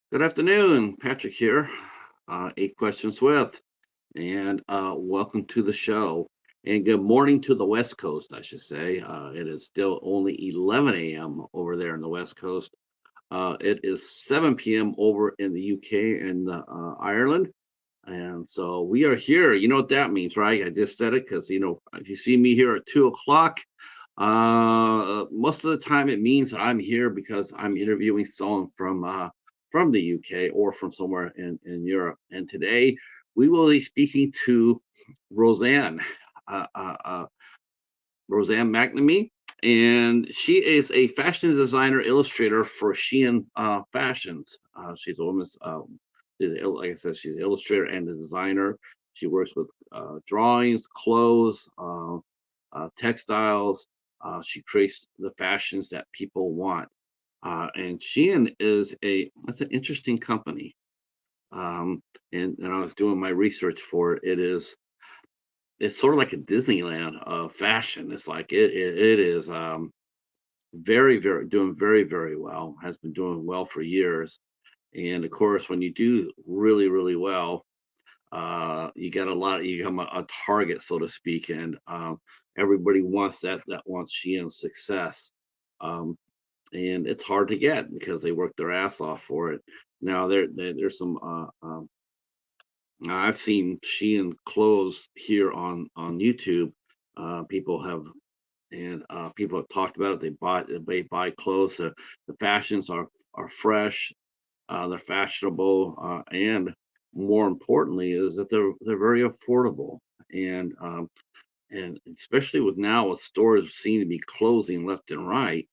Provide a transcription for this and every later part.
Good afternoon, Patrick here. Eight questions with, and welcome to the show. And good morning to the West Coast, I should say. It is still only 11 a.m. over there in the West Coast. It is 7 p.m. over in the UK and Ireland. And so we are here. You know what that means, right? I just said it because, if you see me here at 2 o'clock, most of the time it means I'm here because I'm interviewing someone from the UK or from somewhere in Europe. And today we will be speaking to Roseanne, uh, uh, uh, Roseanne McNamee. And she is a fashion designer illustrator for Shein Fashions. She's a woman's like I said, she's an illustrator and a designer. She works with drawings, clothes, textiles. She creates the fashions that people want. And Shein is it's an interesting company. And I was doing my research for it. It's sort of like a Disneyland of fashion. It's like it is very doing very well. Has been doing well for years. And of course, when you do really well, you get a lot. You become a target, so to speak, and everybody wants that wants Sheehan's success. Um, and it's hard to get because they work their ass off for it. Now there's some. I've seen Sheehan clothes here on YouTube. People have people have talked about it. They buy clothes. The fashions are fresh. They're fashionable, and more importantly, is that they're very affordable. And especially with now, with stores seem to be closing left and right,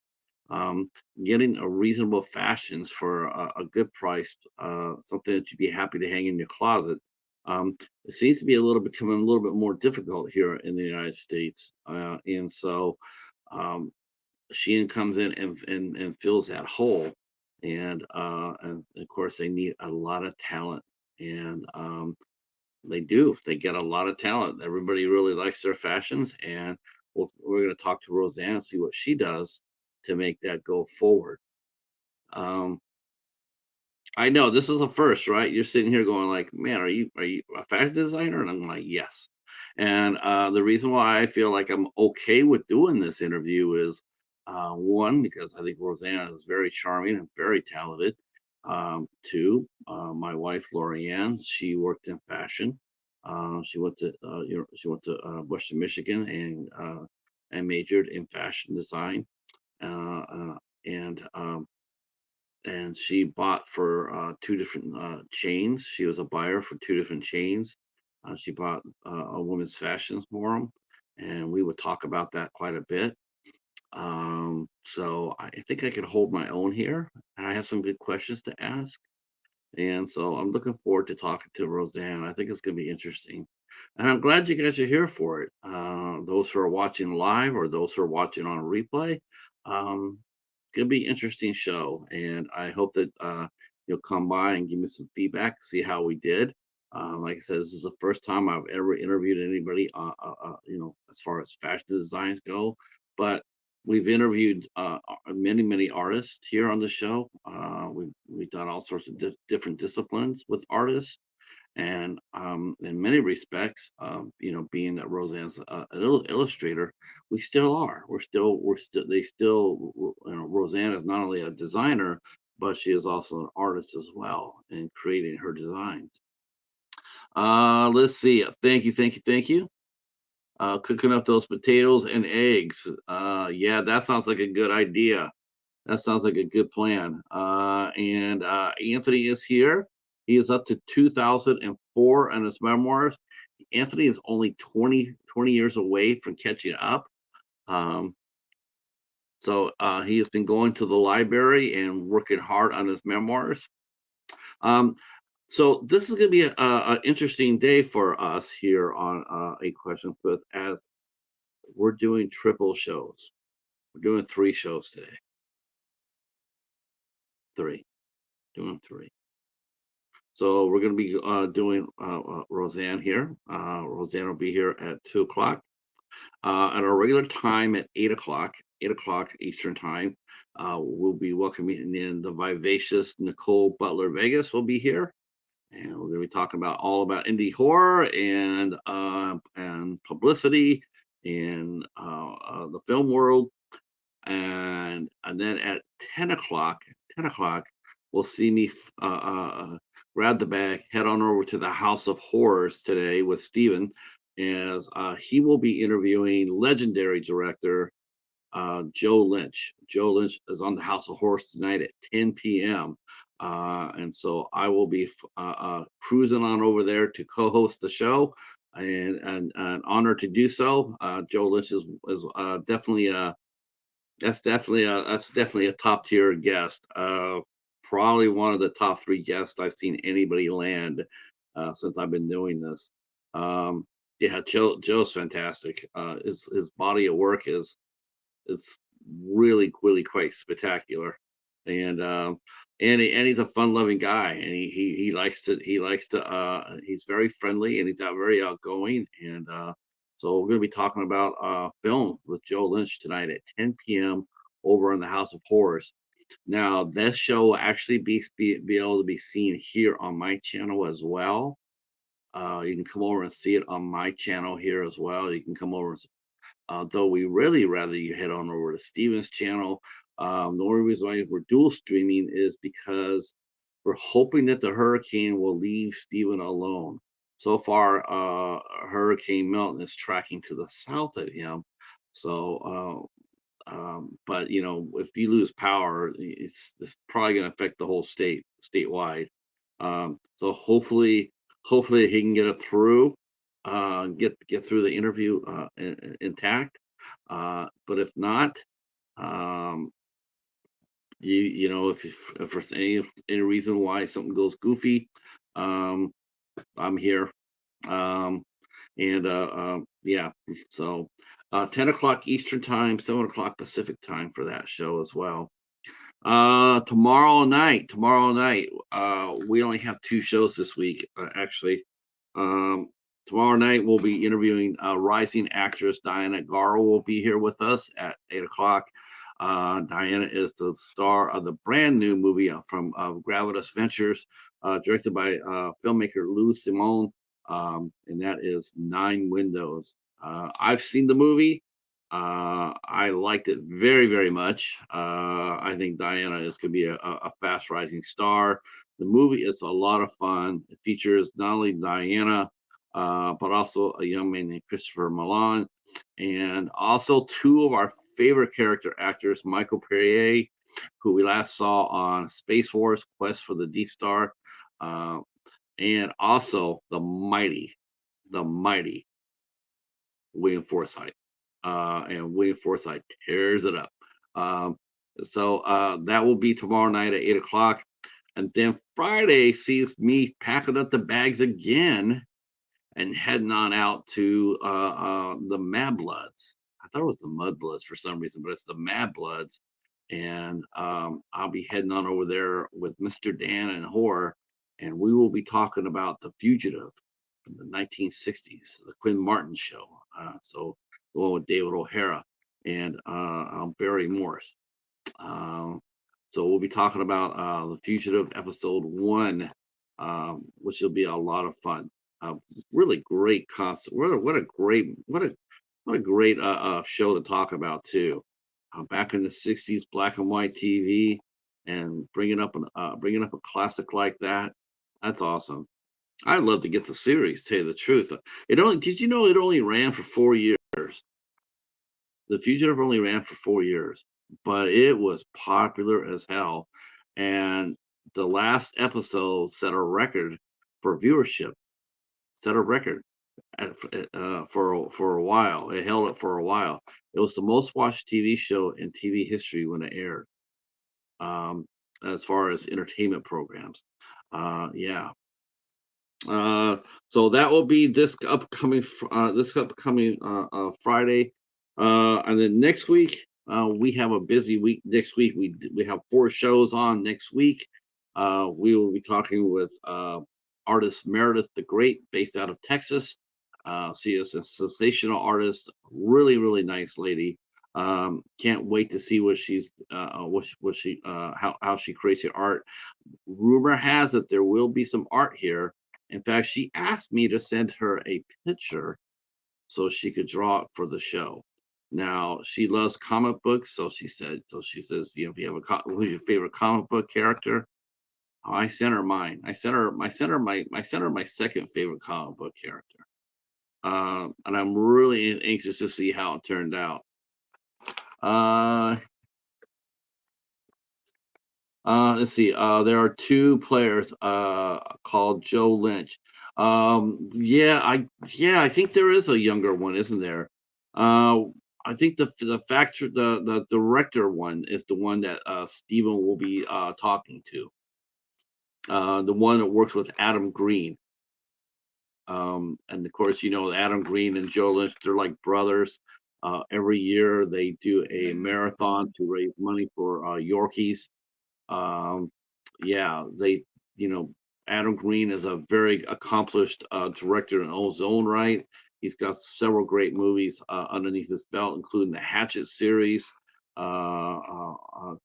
um, getting a reasonable fashions for a good price, something that you'd be happy to hang in your closet. It seems to be becoming a little bit more difficult here in the United States, and so um, Shein comes in and fills that hole, and of course they need a lot of talent, and they do. They get a lot of talent. Everybody really likes their fashions, and we're going to talk to Roseanne and see what she does to make that go forward. Um, I know this is a first, right? You're sitting here going like, "Man, are you a fashion designer?" And I'm like, "Yes." And the reason why I feel like I'm okay with doing this interview is one, because I think Roseanne is very charming and very talented. Two, my wife Lorianne, she worked in fashion. She went to Western Michigan and majored in fashion design. Uh, uh, and and she bought for two different chains. She was a buyer for two different chains. She bought a women's fashions for them, and we would talk about that quite a bit. So I think I could hold my own here. I have some good questions to ask, and so I'm looking forward to talking to Roseanne. I think it's going to be interesting, and I'm glad you guys are here for it. Those who are watching live or those who are watching on a replay, um, gonna be interesting show, and I hope that you'll come by and give me some feedback, see how we did. Like I said, this is the first time I've ever interviewed anybody, as far as fashion designs go. But we've interviewed many artists here on the show. We've done all sorts of different disciplines with artists, and in many respects, being that Roseanne's an illustrator, we still are. They still, Roseanne is not only a designer, but she is also an artist as well in creating her designs. Let's see. Thank you. Cooking up those potatoes and eggs. Yeah, that sounds like a good idea. That sounds like a good plan. And Anthony is here. He is up to 2004 on his memoirs. Anthony is only 20 years away from catching up. Um, so he has been going to the library and working hard on his memoirs. Um, so this is going to be a interesting day for us here on A Question with, as we're doing triple shows. We're doing three shows today. Three. Doing three. So we're going to be doing Roseanne here. Roseanne will be here at 2 o'clock. At our regular time at 8 o'clock, 8 o'clock Eastern time. We'll be welcoming in the vivacious Nicole Butler Vegas will be here, and we're going to be talking about all about indie horror and publicity and the film world. And then at 10 o'clock, 10 o'clock, we'll see me grab the bag, head on over to the House of Horrors today with Steven, as he will be interviewing legendary director Joe Lynch. Joe Lynch is on the House of Horrors tonight at 10 p.m. And so I will be cruising on over there to co-host the show, and an honor to do so. Joe Lynch is definitely that's definitely a top tier guest. Probably one of the top three guests I've seen anybody land since I've been doing this. Yeah, Joe's fantastic. His body of work is really quite spectacular, and he's a fun loving guy, and he likes to he's very friendly, and he's very outgoing, and so we're going to be talking about film with Joe Lynch tonight at 10 p.m. over in the House of Horrors. Now this show will actually be able to be seen here on my channel as well. You can come over and see it on my channel here as well. You can come over and though we really rather you head on over to Steven's channel. The only reason why we're dual streaming is because we're hoping that the hurricane will leave Steven alone. So far, Hurricane Milton is tracking to the south of him. So, but if you lose power, it's probably going to affect the whole statewide. So hopefully he can get it through, get through the interview intact. But if not, um, if for any reason why something goes goofy, um, I'm here. Um, and yeah, so 10 o'clock Eastern time, 7 o'clock Pacific time for that show as well. Tomorrow night, we only have two shows this week, actually. Um, Tomorrow night we'll be interviewing rising actress Diana Garro will be here with us at 8 o'clock. Diana is the star of the brand new movie from Gravitas Ventures, directed by filmmaker Lou Simone, and that is Nine Windows. I've seen the movie. I liked it very much. I think Diana is going to be a fast rising star. The movie is a lot of fun. It features not only Diana, but also a young man named Christopher Milan, and also two of our favorite character actors, Michael Perrier, who we last saw on Space Wars: Quest for the Deep Star, uh, and also the mighty William Forsythe. And William Forsythe tears it up. Um, so that will be tomorrow night at 8 o'clock. And then Friday sees me packing up the bags again and heading on out to the Mad Bloods. I thought it was the Mud Bloods for some reason, but it's the Mad Bloods. And I'll be heading on over there with Mr. Dan and Horror, and we will be talking about The Fugitive from the 1960s, the Quinn Martin show. So the one with David O'Hara and Barry Morse. Um, so we'll be talking about The Fugitive episode 1, which will be a lot of fun. Really great concept. What a great show to talk about too. Back in the '60s, black and white TV, and bringing up a classic like that. That's awesome. I'd love to get the series. Tell you the truth, did you know it only ran for 4 years? The Fugitive only ran for 4 years, but it was popular as hell. And the last episode set a record for viewership. Set a record for a while. It held it for a while. It was the most watched TV show in TV history when it aired. Um, as far as entertainment programs, yeah. So that will be this upcoming Friday, and then next week we have a busy week. Next week we have 4 shows on next week. We will be talking with artist Meredith the Great, based out of Texas. She is a sensational artist, really, really nice lady. Can't wait to see what she how she creates her art. Rumor has it there will be some art here. In fact, she asked me to send her a picture so she could draw it for the show. Now she loves comic books, so she says, you know, if you have who's your favorite comic book character? Oh, I sent her mine. I sent her my second favorite comic book character. And I'm really anxious to see how it turned out. Uh, let's see. There are two players called Joe Lynch. Yeah, I think there is a younger one, isn't there? Uh, I think the director one is the one that Steven will be talking to. The one that works with Adam Green. And of course, you know, Adam Green and Joe Lynch, they're like brothers. Every year they do a marathon to raise money for Yorkies. Um, yeah, you know, Adam Green is a very accomplished director in his own right. He's got several great movies underneath his belt, including the Hatchet series,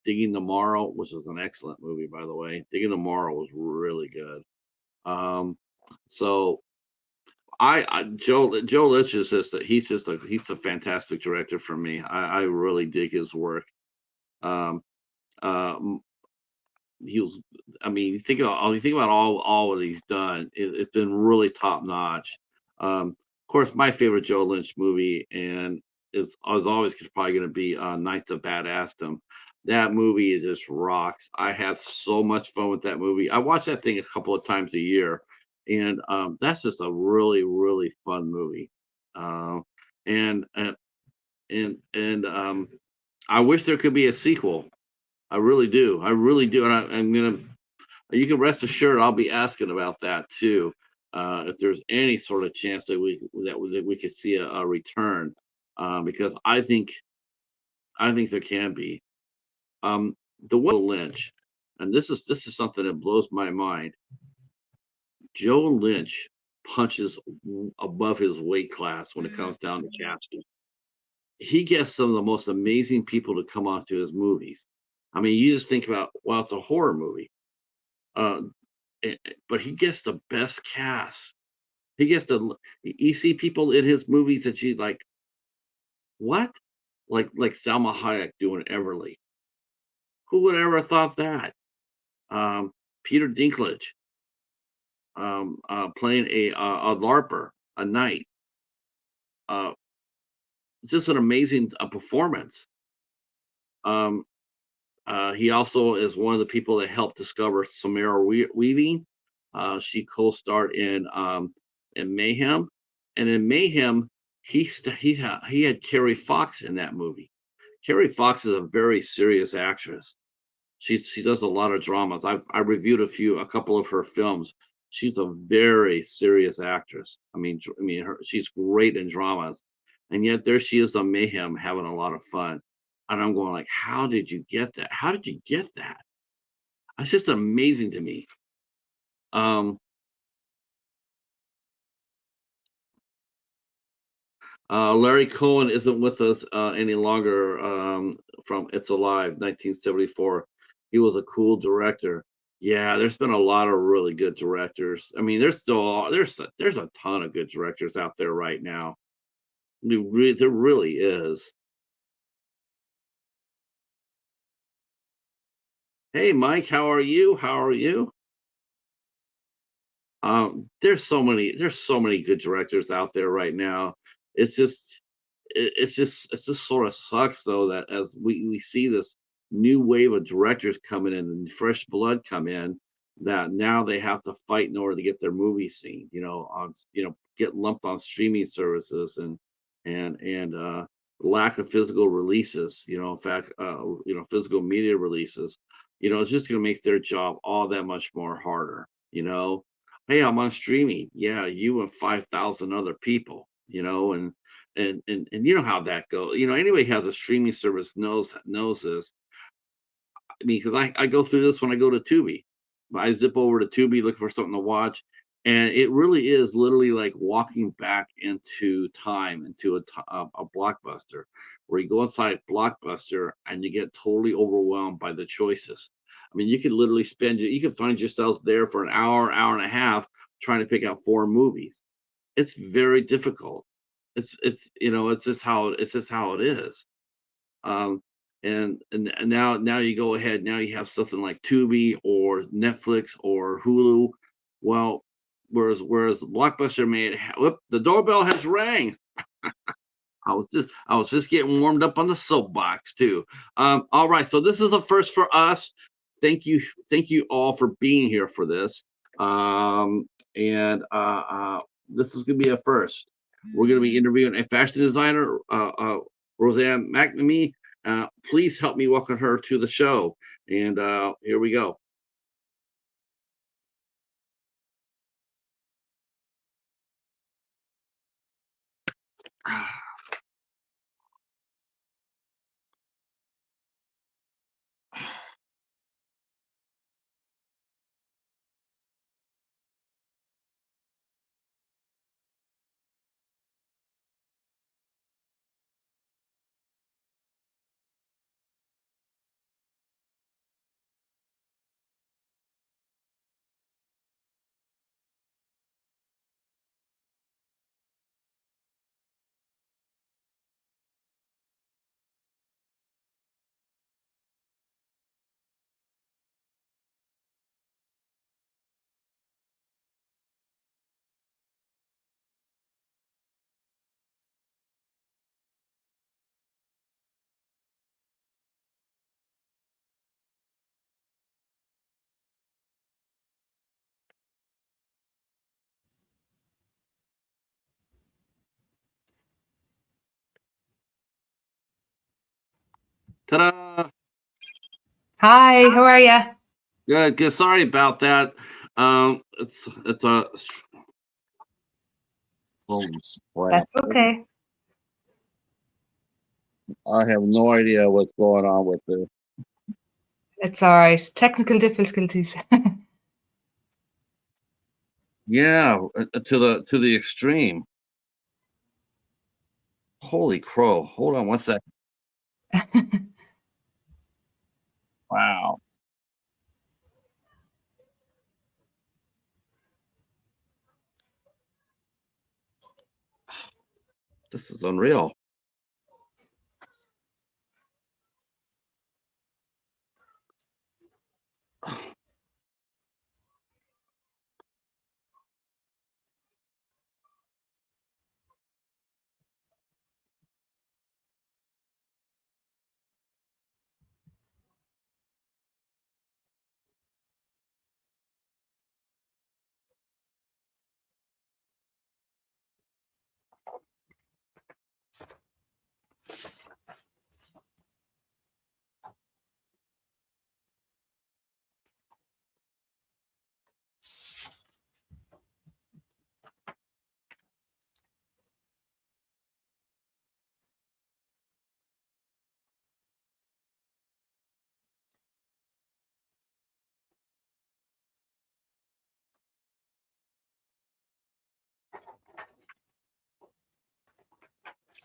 Digging the Morrow, which is an excellent movie, by the way. Digging the Morrow was really good. Um, so Joe Lynch is he's a fantastic director for me. I really dig his work. Um, uh, he was I mean, you think about all what he's done, it's been really top notch. Of course, my favorite Joe Lynch movie and is as always probably going to be Knights of Badassdom. That movie just rocks. I have so much fun with that movie. I watch that thing a couple of times a year, and that's just a really really fun movie. Uh, and and and I wish there could be a sequel. I really do. I really do. And I'm gonna. You can rest assured, I'll be asking about that too. If there's any sort of chance that we could see a return, because I think there can be. The one Lynch, and this is something that blows my mind. Joe Lynch punches above his weight class when it comes down to casting. He gets some of the most amazing people to come onto his movies. I mean, you just think about, well, it's a horror movie. Uh, but he gets the best cast. He gets you see people in his movies that you like, what? Like Salma Hayek doing Everly. Who would ever thought that? Peter Dinklage playing a LARPer, a knight. Uh, just an amazing performance. Um, he also is one of the people that helped discover Samara Weaving. She co-starred in Mayhem, and in Mayhem, he had Carrie Fox in that movie. Carrie Fox is a very serious actress. She does a lot of dramas. I reviewed a couple of her films. She's a very serious actress. She's great in dramas, and yet there she is on Mayhem having a lot of fun. And I'm going like, how did you get that? How did you get that? It's just amazing to me. Um, Larry Cohen isn't with us any longer. From It's Alive, 1974. He was a cool director. Yeah, there's been a lot of really good directors. I mean, there's a ton of good directors out there right now. There really is. Hey, Mike, how are you? How are you? There's so many good directors out there right now. It's just it's just sort of sucks though that as we see this new wave of directors coming in and fresh blood come in, that now they have to fight in order to get their movies seen, get lumped on streaming services and lack of physical releases, in fact, physical media releases, it's just going to make their job all that much more harder, hey, I'm on streaming. Yeah, you and 5,000 other people, and you know how that goes. Anybody who has a streaming service knows this. I mean, because I go through this when I go to Tubi. I zip over to Tubi, look for something to watch. And it really is literally like walking back into time, into a Blockbuster, where you go inside Blockbuster and you get totally overwhelmed by the choices. I mean, you could literally you could find yourself there for an hour, hour and a half trying to pick out 4 movies. It's very difficult. It's just how it is. Um, and now you go ahead. Now you have something like Tubi or Netflix or Hulu. Well, whereas the Blockbuster whoop, the doorbell has rang. I was just getting warmed up on the soapbox too. All right, so this is a first for us. Thank you all for being here for this. And This is gonna be a first. We're gonna be interviewing a fashion designer, Roseanne McNamee. Please help me welcome her to the show. And Here we go. Ta-da! Hi, how are you? Good, good. Sorry about that. It's a holy crap. That's okay. I have no idea what's going on with this. It's all right. Technical difficulties. Yeah, to the extreme. Holy crow. Hold on one sec. Wow. This is unreal.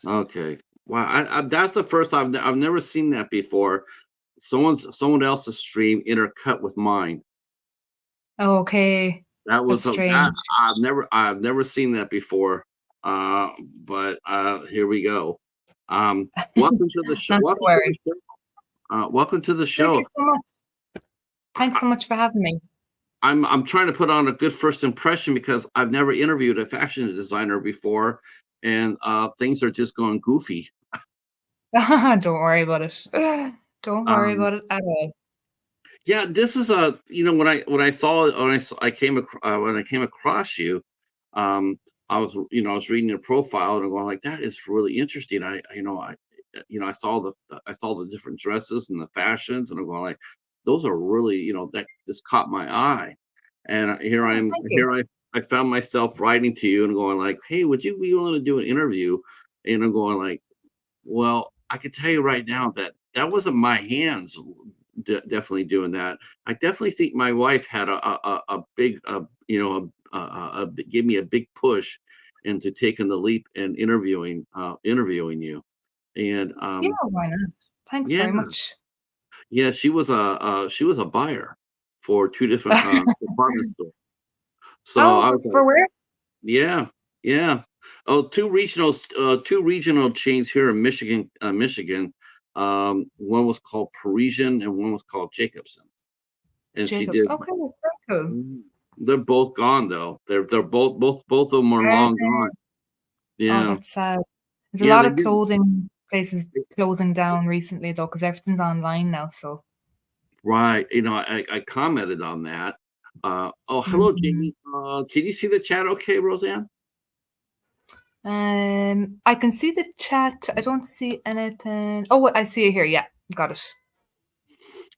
Okay. Wow. That's the first I've never seen that before. Someone else's stream intercut with mine. Okay, That that's was that strange. I've never seen that before. But Here we go. Welcome to the show. Not to Welcome to the worry. show. Welcome to the Thank show. you so much. Thanks so much for having me. I'm trying to put on a good first impression because I've never interviewed a fashion designer before, and things are just going goofy. Don't worry about it. Don't worry Um, about it at all. yeah, this is a when I saw I came when I came across you, um, I was reading your profile and I'm going like that is really interesting. I saw the different dresses and the fashions and I'm going like those are really that just caught my eye. And Oh, thank you. I found myself writing to you and going like, hey, would you be willing to do an interview? And I'm going like, well, I can tell you right now that that wasn't my hands definitely doing that. I definitely think my wife had a big, gave me a big push into taking the leap and interviewing you. And Yeah, why not? Thanks yeah, very much. yeah, she was a buyer for two different department stores. So Oh, I was for like, where? yeah, yeah. Oh, two regional chains here in Michigan. One was called Parisian and one was called Jacobson. And she Jacobs. did. Okay, very cool. Mm, they're both gone though. They're both of them are Are long they? gone. Oh, Yeah, that's sad. There's a yeah. lot They of did. clothing places closing down recently though, because everything's online now, so Right. I commented on that. Oh, hello, mhm. Jamie. Can you see the chat? Okay, Roseanne. I can see the chat. I don't see anything. Oh, I see it here. Yeah, got it.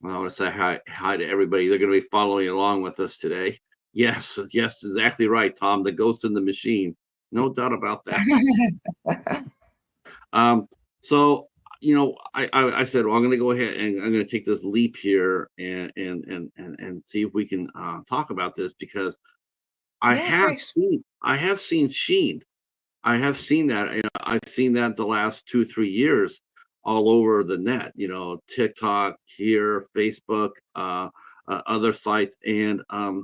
I want to say hi to everybody. They're going to be following along with us today. Yes, yes, exactly right, Tom. The ghost in the machine. No doubt about that. Um, so I said, well, I'm going to go ahead and I'm going to take this leap here and see if we can talk about this because Yeah, great. I have seen Sheen. I have seen that. I've seen that the last 2 3 years all over the net. TikTok here, Facebook, other sites, and I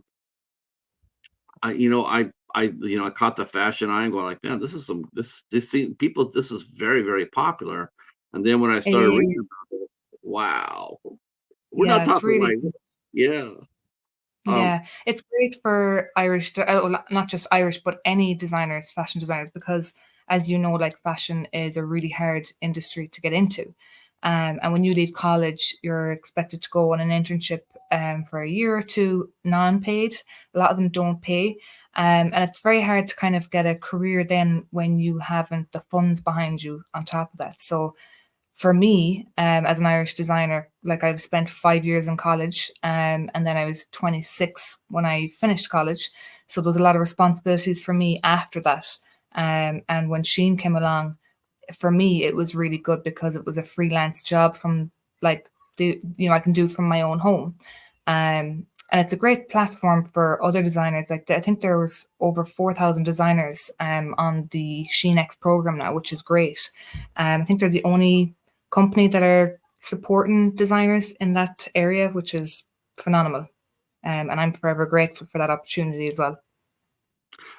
caught the fashion eye and going like, man, this is some this thing, people. This is very very popular. And then when I It started reading is. about it, wow, we're Yeah, not it's talking really like, cool. yeah, um, Yeah, it's great for Irish, well, not just Irish, but any designers, fashion designers, because as you know, like fashion is a really hard industry to get into. And when you leave college, you're expected to go on an internship for a year or two, non-paid. A lot of them don't pay. And it's very hard to kind of get a career then when you haven't the funds behind you on top of that. So for me, as an Irish designer, like I've spent 5 years in college, and then I was 26 when I finished college. So there was a lot of responsibilities for me after that. And when Shein came along, for me, it was really good because it was a freelance job from like I can do from my own home. And it's a great platform for other designers. Like I think there was over 4,000 designers on the Shein X program now, which is great. I think they're the only company that are supporting designers in that area, which is phenomenal. And I'm forever grateful for that opportunity as well.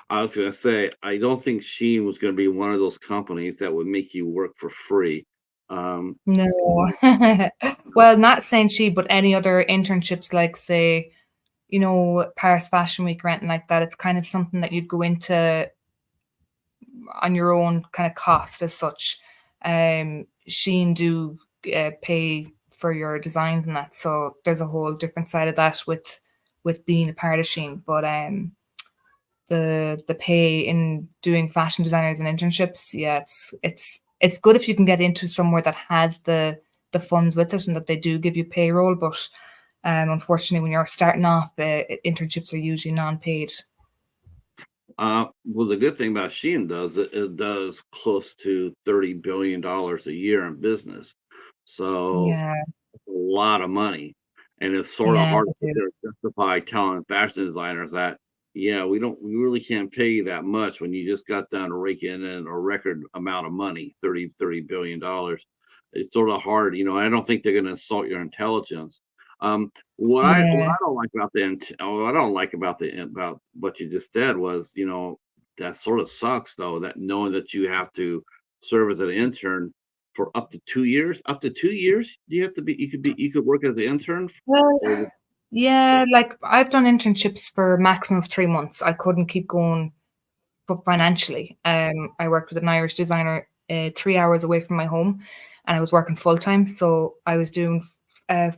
I was gonna say I don't think Sheen was gonna be one of those companies that would make you work for free. Um, No. Well, not saying she, but any other internships, like say, Paris Fashion Week or anything like that, it's kind of something that you'd go into on your own kind of cost as such. Shein do pay for your designs and that, so there's a whole different side of that with being a part of Shein. But the pay in doing fashion designers and internships, yeah, it's good if you can get into somewhere that has the funds with it and that they do give you payroll. But unfortunately, when you're starting off, internships are usually non-paid. well, the good thing about Shein does it does close to $30 billion a year in business, so Yeah, a lot of money, and it's sort of yeah, hard they to sit do. there and justify telling fashion designers that, yeah, we really can't pay you that much when you just got done raking in a record amount of money, $30 billion. It's sort of hard, I don't think they're going to insult your intelligence. What Yeah. I don't like about what I don't like about what you just said was, that sort of sucks though, that knowing that you have to serve as an intern for up to 2 years? Up to 2 years? You could work as an intern Well, or yeah, like I've done internships for a maximum of 3 months. I couldn't keep going, but financially, I worked with an Irish designer 3 hours away from my home, and I was working full time. So I was doing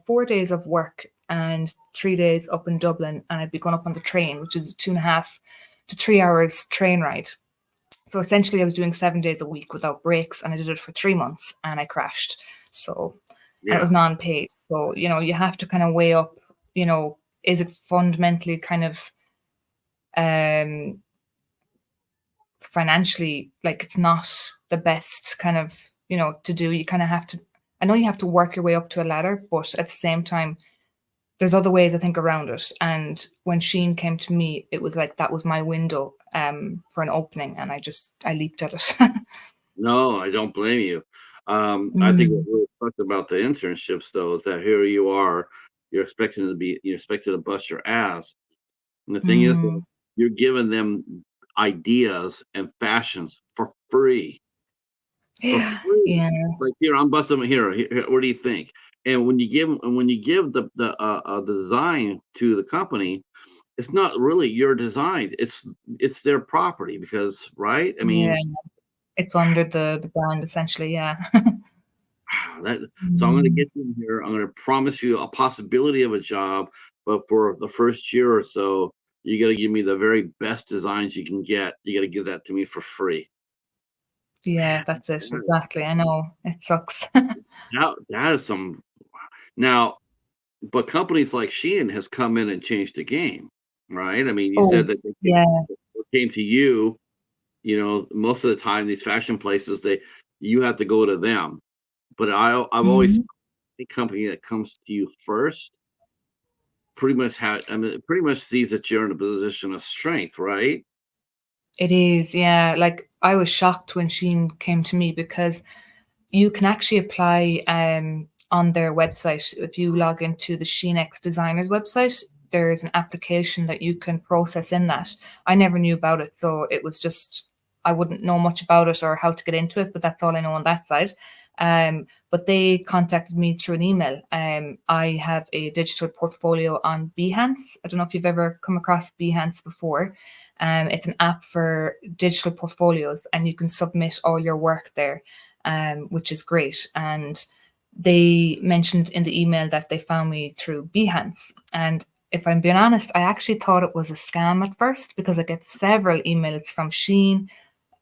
4 days of work and 3 days up in Dublin, and I'd be going up on the train, which is a 2.5 to 3 hours train ride. So essentially, I was doing 7 days a week without breaks, and I did it for 3 months, and I crashed. So, and it was yeah. non-paid. So you have to kind of weigh up. Is it fundamentally kind of um financially, like it's not the best kind of to do. You kind of have to. I know you have to work your way up to a ladder, but at the same time, there's other ways I think around it. And when Shein came to me, it was like that was my window for an opening, and I leaped at it. No, I don't blame you. I think what Mm, really sucks about the internships though is that here you are, you're expected to bust your ass. And the thing is that mm, you're giving them ideas and fashions for free. For yeah, free. yeah, Like, "Here, I'm busting here, what do you think?" And when you give the design to the company, it's not really your design, it's their property because right? I yeah. mean, It's under the brand essentially. Yeah. that so I'm gonna Mm, get you in here, I'm gonna promise you a possibility of a job, but for the first year or so, you gotta give me the very best designs you can get. You gotta give that to me for free. yeah, that's it. That Exactly. I know it sucks. that is some now, but companies like Shein has come in and changed the game, right? I mean, you Oh, said that yeah. they came to you, most of the time, these fashion places, you have to go to them. But I've always Mhm. a company that comes to you first pretty much sees that you're in a position of strength, right? It is, yeah. Like I was shocked when Shein came to me because you can actually apply on their website. If you log into the Shein X designers website, there's an application that you can process in that. I never knew about it, so it was just I wouldn't know much about it or how to get into it, but that's all I know on that side. But they contacted me through an email. I have a digital portfolio on Behance. I don't know if you've ever come across Behance before. It's an app for digital portfolios, and you can submit all your work there, which is great. And they mentioned in the email that they found me through Behance. And if I'm being honest, I actually thought it was a scam at first because I get several emails from Shein,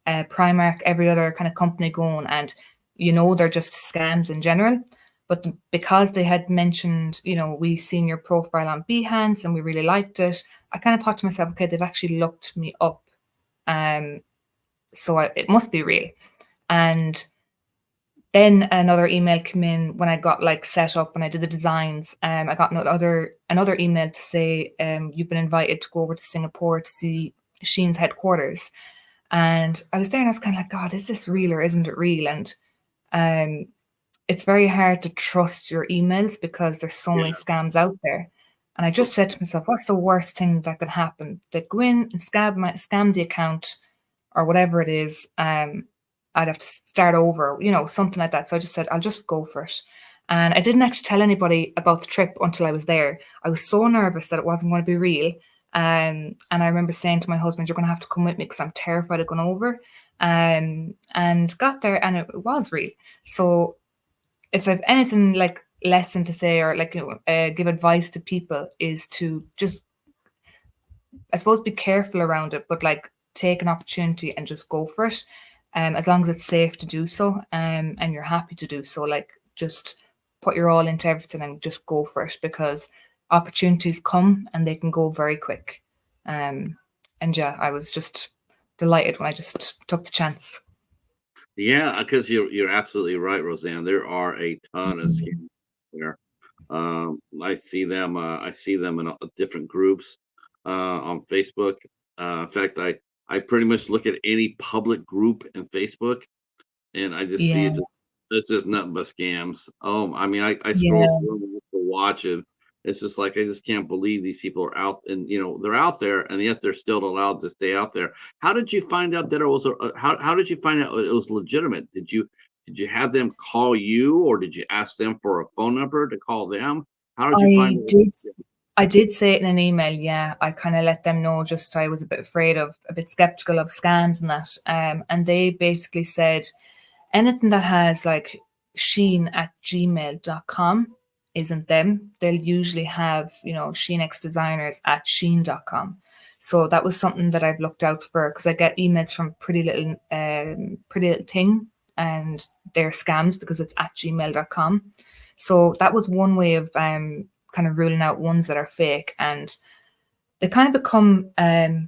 Primark, every other kind of company going, and they're just scams in general. But because they had mentioned, we seen your profile on Behance and we really liked it, I kind of thought to myself, okay, they've actually looked me up, um, so it must be real. And then another email came in when I got like set up and I did the designs. I got another email to say you've been invited to go over to Singapore to see Shein's headquarters. And I was there and I was kind of like, God, is this real or isn't it real? And um, it's very hard to trust your emails because there's so many Yeah. scams out there. And I So just said to myself, what's the worst thing that could happen? They go in and scam the account or whatever it is. I'd have to start over, something like that. So I just said, I'll just go for it. And I didn't actually tell anybody about the trip until I was there. I was so nervous that it wasn't going to be real. And I remember saying to my husband, "You're going to have to come with me because I'm terrified of going over." And got there, and it was real. So if I've anything like lesson to say or like give advice to people is to just, I suppose, be careful around it, but like take an opportunity and just go for it. As long as it's safe to do so, and you're happy to do so, like just put your all into everything and just go for it because opportunities come and they can go very quick. Um, and yeah, I was just delighted when I just took the chance. yeah, because you're absolutely right, Roseanne. There are a ton of Mhm. scams there. I see them in different groups on Facebook. In fact, I pretty much look at any public group in Facebook, and I just see Yeah, it's just nothing but scams. I mean, I scroll yeah. through them just to watch it. It's just like I just can't believe these people are out, and they're out there, and yet they're still allowed to stay out there. How did you find out that it was how did you find out it was legitimate? Did you have them call you, or did you ask them for a phone number to call them? How did you find I out? did I did say it in an email, yeah. I kinda let them know just I was a bit skeptical of scams and that. And they basically said anything that has like Shein@gmail.com isn't them. They'll usually have, SheinXDesigners@Shein.com. So that was something that I've looked out for because I get emails from Pretty Little Thing, and they're scams because it's at gmail.com. So that was one way of kind of ruling out ones that are fake. And they kind of become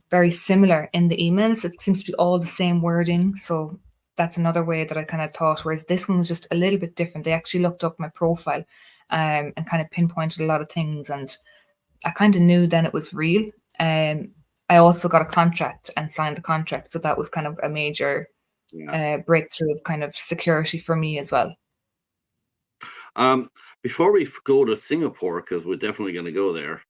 very similar in the emails. It seems to be all the same wording. So that's another way that I kind of thought. Whereas this one was just a little bit different. They actually looked up my profile and kind of pinpointed a lot of things. And I kind of knew then it was real. Um, I also got a contract and signed the contract, so that was kind of a major Yeah. breakthrough of kind of security for me as well. Um, Before we go to Singapore, because we're definitely going to go there,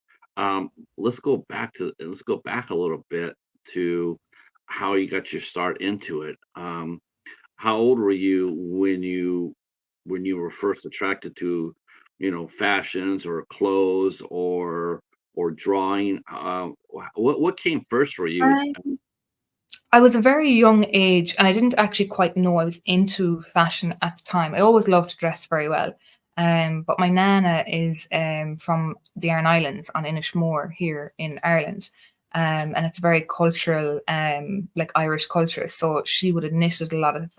let's go back a little bit to how you got your start into it. How old were you when you were first attracted to, fashions or clothes or drawing? What came first for you? I was a very young age, and I didn't actually quite know I was into fashion at the time. I always loved to dress very well. But my nana is from the Aran Islands on Inishmore here in Ireland. And it's a very cultural, like Irish culture. So she would have knitted a lot of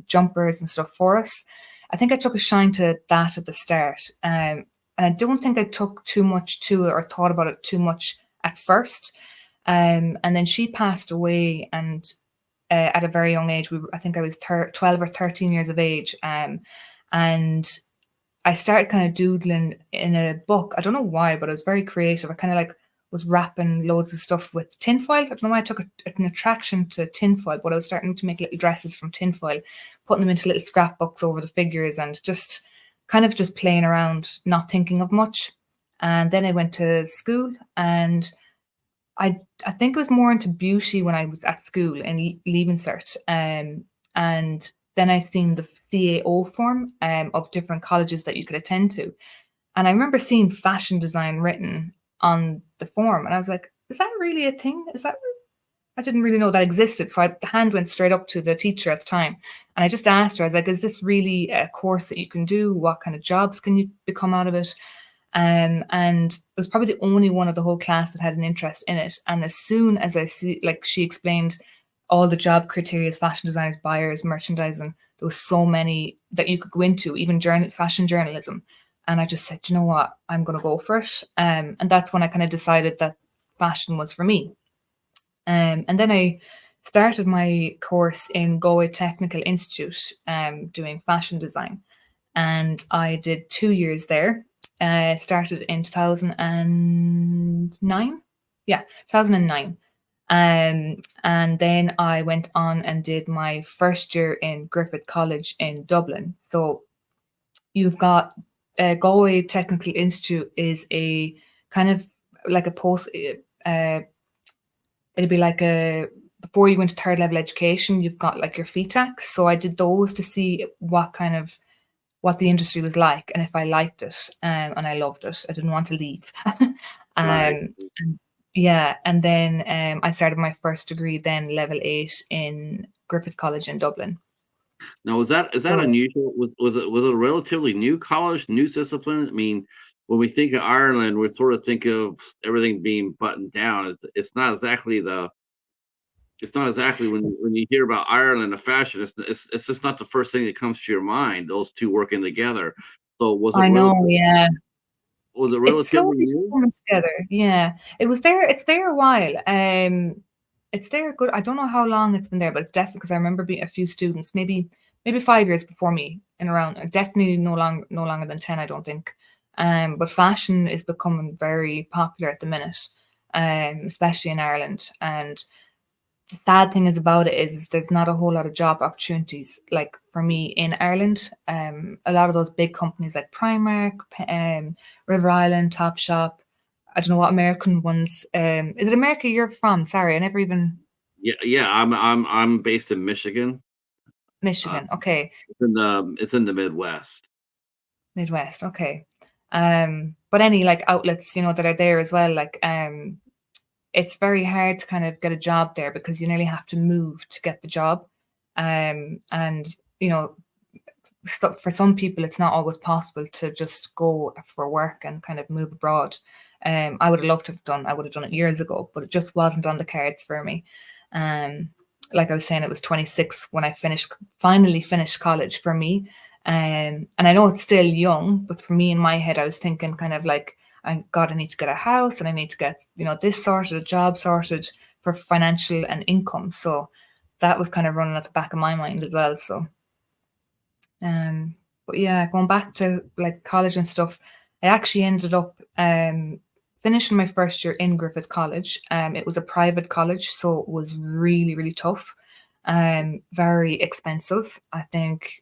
jumpers and stuff for us. I think I took a shine to that at the start. And I don't think I took too much to it or thought about it too much at first. And then she passed away, and at a very young age, I think I was 12 or 13 years of age. And I started kind of doodling in a book. I don't know why, but I was very creative. I kind of like was wrapping loads of stuff with tinfoil. I don't know why I took an attraction to tinfoil, but I was starting to make little dresses from tinfoil, putting them into little scrapbooks over the figures, and just kind of just playing around, not thinking of much. And then I went to school, and I think I was more into beauty when I was at school in Leaving Cert. And then I seen the CAO form of different colleges that you could attend to. And I remember seeing fashion design written on the form. And I was like, is that really a thing? I didn't really know that existed. So I hand went straight up to the teacher at the time. And I just asked her, I was like, is this really a course that you can do? What kind of jobs can you become out of it? And it was probably the only one of the whole class that had an interest in it. And as soon as I see, like, she explained all the job criteria, fashion designers, buyers, merchandising, there was so many that you could go into, even fashion journalism. And I just said, you know what, I'm going to go for it. And that's when I kind of decided that fashion was for me. And then I started my course in Galway Technical Institute, doing fashion design. And I did 2 years there. Started in 2009. Yeah, 2009. And then I went on and did my first year in Griffith College in Dublin. So you've got Galway Technical Institute is a kind of like a post. It'd be like a before you went to third level education, you've got like your FETAC. So I did those to see what the industry was like and if I liked it, and I loved it. I didn't want to leave. Right. And yeah, and then I started my first degree then level 8 in Griffith College in Dublin. Now, is that So unusual? Was it a relatively new college, new discipline? I mean, when we think of Ireland, we sort of think of everything being buttoned down. It's not exactly when you hear about Ireland and fashion, it's just not the first thing that comes to your mind. Those two working together. So I know, yeah. was it It's slowly relatively just new? coming together. Yeah. It's there a while. It's there a good I don't know how long it's been there, but it's definitely because I remember being a few students, maybe 5 years before me in around definitely no longer than 10, I don't think. But fashion is becoming very popular at the minute, especially in Ireland. And the sad thing is about it is there's not a whole lot of job opportunities like for me in Ireland. A lot of those big companies like Primark, River Island, Topshop. I don't know what American ones. Is it America you're from? Sorry, I never even Yeah, yeah. I'm based in Michigan. Uh, Michigan. Okay, it's in the Midwest. Midwest. Okay. But any like outlets, that are there as well, like it's very hard to kind of get a job there because you nearly have to move to get the job. And you know, for some people, it's not always possible to just go for work and kind of move abroad. I would have loved to have done. I would have done it years ago, but it just wasn't on the cards for me. Um, like I was saying, it was 26 when I finally finished college for me. And I know it's still young, but for me in my head, I was thinking kind of like, I need to get a house and I need to get, this sorted, a job sorted for financial and income. So that was kind of running at the back of my mind as well. So, um, But yeah, going back to like college and stuff, I actually ended up finishing my first year in Griffith College. It was a private college, so it was really, really tough, very expensive. I think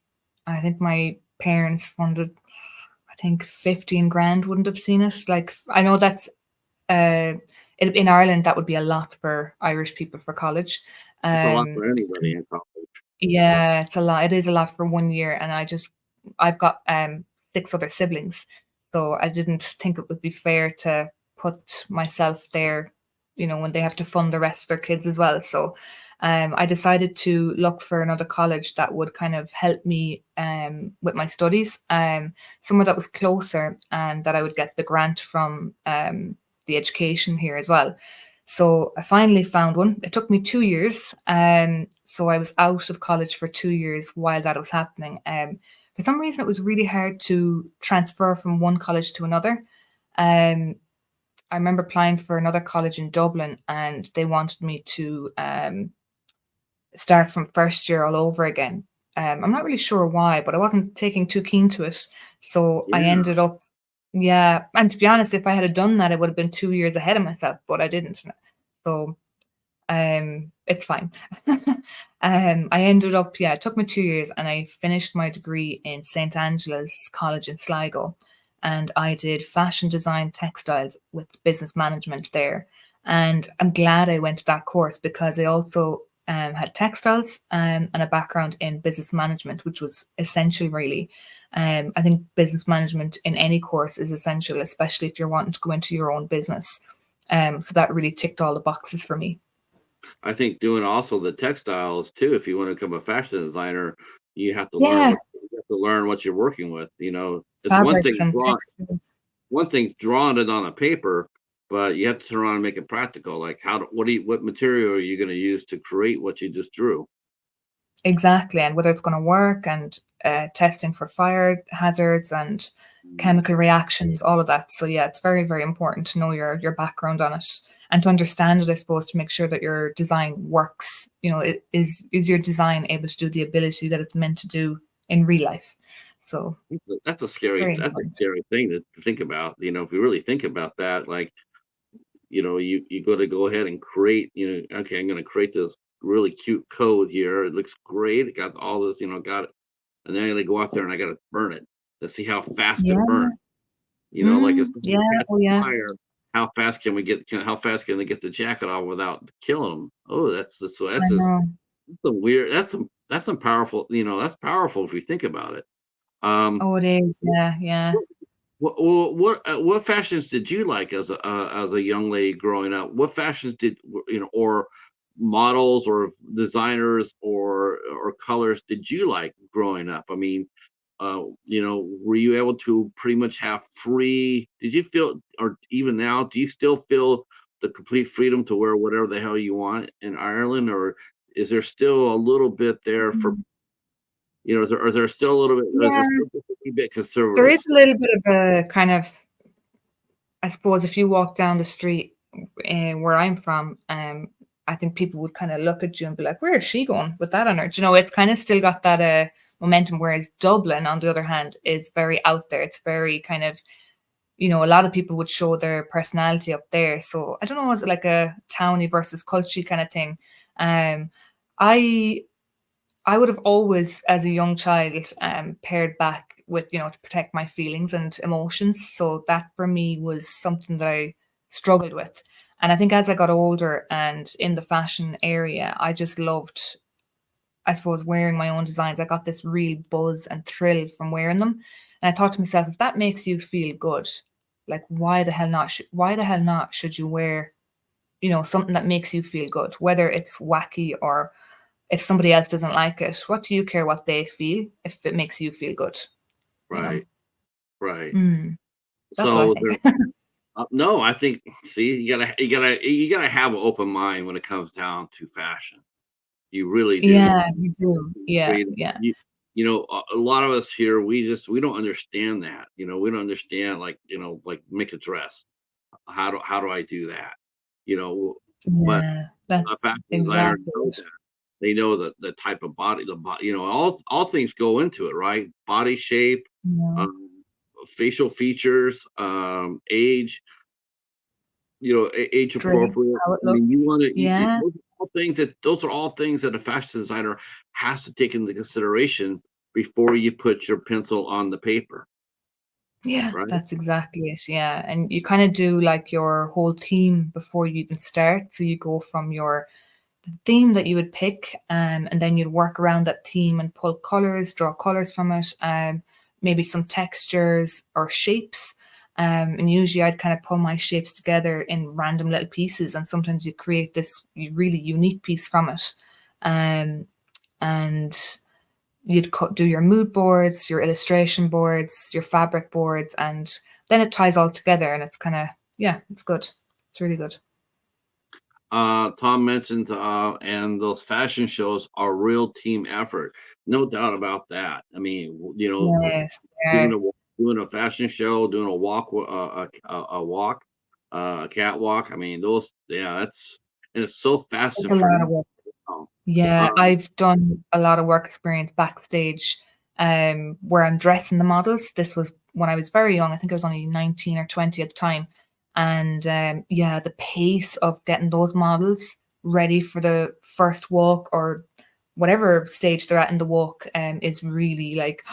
my parents funded, I think 15 grand wouldn't have seen it. Like I know that's uh in Ireland that would be a lot for Irish people for college. It's a lot Um for anybody in college. yeah, it's a lot. It is a lot for 1 year, and I've got, 6 other siblings, so I didn't think it would be fair to put myself there, when they have to fund the rest of their kids as well, so, I decided to look for another college that would kind of help me, with my studies, somewhere that was closer and that I would get the grant from, the education here as well. So I finally found one. It took me 2 years. So I was out of college for 2 years while that was happening. For some reason, it was really hard to transfer from one college to another. Um, I remember applying for another college in Dublin, and they wanted me to start from first year all over again. I'm not really sure why, but I wasn't taking too keen to it. So I Yeah, ended up, yeah. And to be honest, if I had done that, it would have been 2 years ahead of myself, but I didn't. So it's fine. I ended up, yeah, it took me 2 years and I finished my degree in St. Angela's College in Sligo. And I did fashion design textiles with business management there. And I'm glad I went to that course because I also had textiles and a background in business management, which was essential, really. I think business management in any course is essential, especially if you're wanting to go into your own business. So that really ticked all the boxes for me. I think doing also the textiles too, if you wanna become a fashion designer, you have to learn Yeah, what you're working with, you know? It's fabrics and textiles. one thing drawing it on a paper, but you have to turn around and make it practical, like, what material are you gonna use to create what you just drew? Exactly, and whether it's gonna work and, testing for fire hazards and Mm, chemical reactions, all of that. So, yeah, it's very, very important to know your background on it and to understand it, I suppose, to make sure that your design works. Is your design able to do the ability that it's meant to do in real life? So, very that's a important. scary thing to think about, you know, if you really think about that, like, you know, you gotta go ahead and create, you know, "Okay, I'm gonna create this really cute code here, it looks great, it got all this, you know, got it, and then I gotta go out there and I gotta burn it to see how fast it Yeah. burns." You know, like, if Yeah. something Oh, catches yeah. fire, how fast can they get the jacket off without killing them? Oh, I that's just know. that's some weird that's some powerful, you know, that's powerful if you think about it. Um, Oh, it is. Yeah, yeah. what fashions did you like as a young lady growing up? What fashions you know, or models or designers or colors did you like growing up? I mean, you know, were you able to pretty much have free? Did you feel, or even now, do you still feel the complete freedom to wear whatever the hell you want in Ireland, or is there still a little bit there for, Mhm. you know, is there still a little bit, or is there Yeah, still just a wee bit there conservative is a still? little bit of a kind of, I suppose if you walk down the street, where I'm from, I think people would kinda look at you and be like, "Where is she going with that on her?" Do you know, it's kinda still got that, momentum, whereas Dublin, on the other hand, is very out there. It's very kind of, a lot of people would show their personality up there. So I don't know, is it like a towny versus culture kind of thing? Um, I I would have always, as a young child, paired back with, to protect my feelings and emotions. So that for me was something that I struggled with. And I think as I got older and in the fashion area, I just loved, I suppose, wearing my own designs. I got this real buzz and thrill from wearing them. And I thought to myself, if that makes you feel good, like why the hell not? Why the hell not should you wear, something that makes you feel good, whether it's wacky or if somebody else doesn't like it, what do you care what they feel if it makes you feel good, you know? Right, right. Mm, that's what I So think. there, no, I think, see, you gotta have an open mind when it comes down to fashion. You really do. Yeah, you do. Yeah, Creative. yeah. You know, a lot of us here, we don't understand that. You know, we don't understand, like, you know, like make a dress. How do I do that? You know, but Yeah, a that's fashion designer exactly knows it. that. They know the type of body, all things go into it, right? Body shape, Yeah. um, facial features, age, age Dress, appropriate. how it I mean, you looks. want to. Yeah. Those are all things that a fashion designer has to take into consideration before you put your pencil on the paper, Yeah, right? that's exactly it, yeah, and you kinda do, like, your whole theme before you even start, so you go from your theme that you would pick, and then you'd work around that theme and pull colors, draw colors from it, maybe some textures or shapes, and usually I'd kind of pull my shapes together in random little pieces, and sometimes you create this really unique piece from it, um, and you'd do your mood boards, your illustration boards, your fabric boards, and then it ties all together, and it's kind of yeah, it's good. It's really good. Tom mentioned, and those fashion shows are real team effort. No doubt about that. I mean, Yes, doing yeah, doing a fashion show, doing a walk, a walk, a catwalk. I mean, those, yeah, and it's so fast it's and a lot free. of work. Oh, Yeah, um, I've done a lot of work experience backstage, where I'm dressing the models. This was when I was very young. I think I was only 19 or 20 at the time. And yeah, the pace of getting those models ready for the first walk or whatever stage they're at in the walk is really like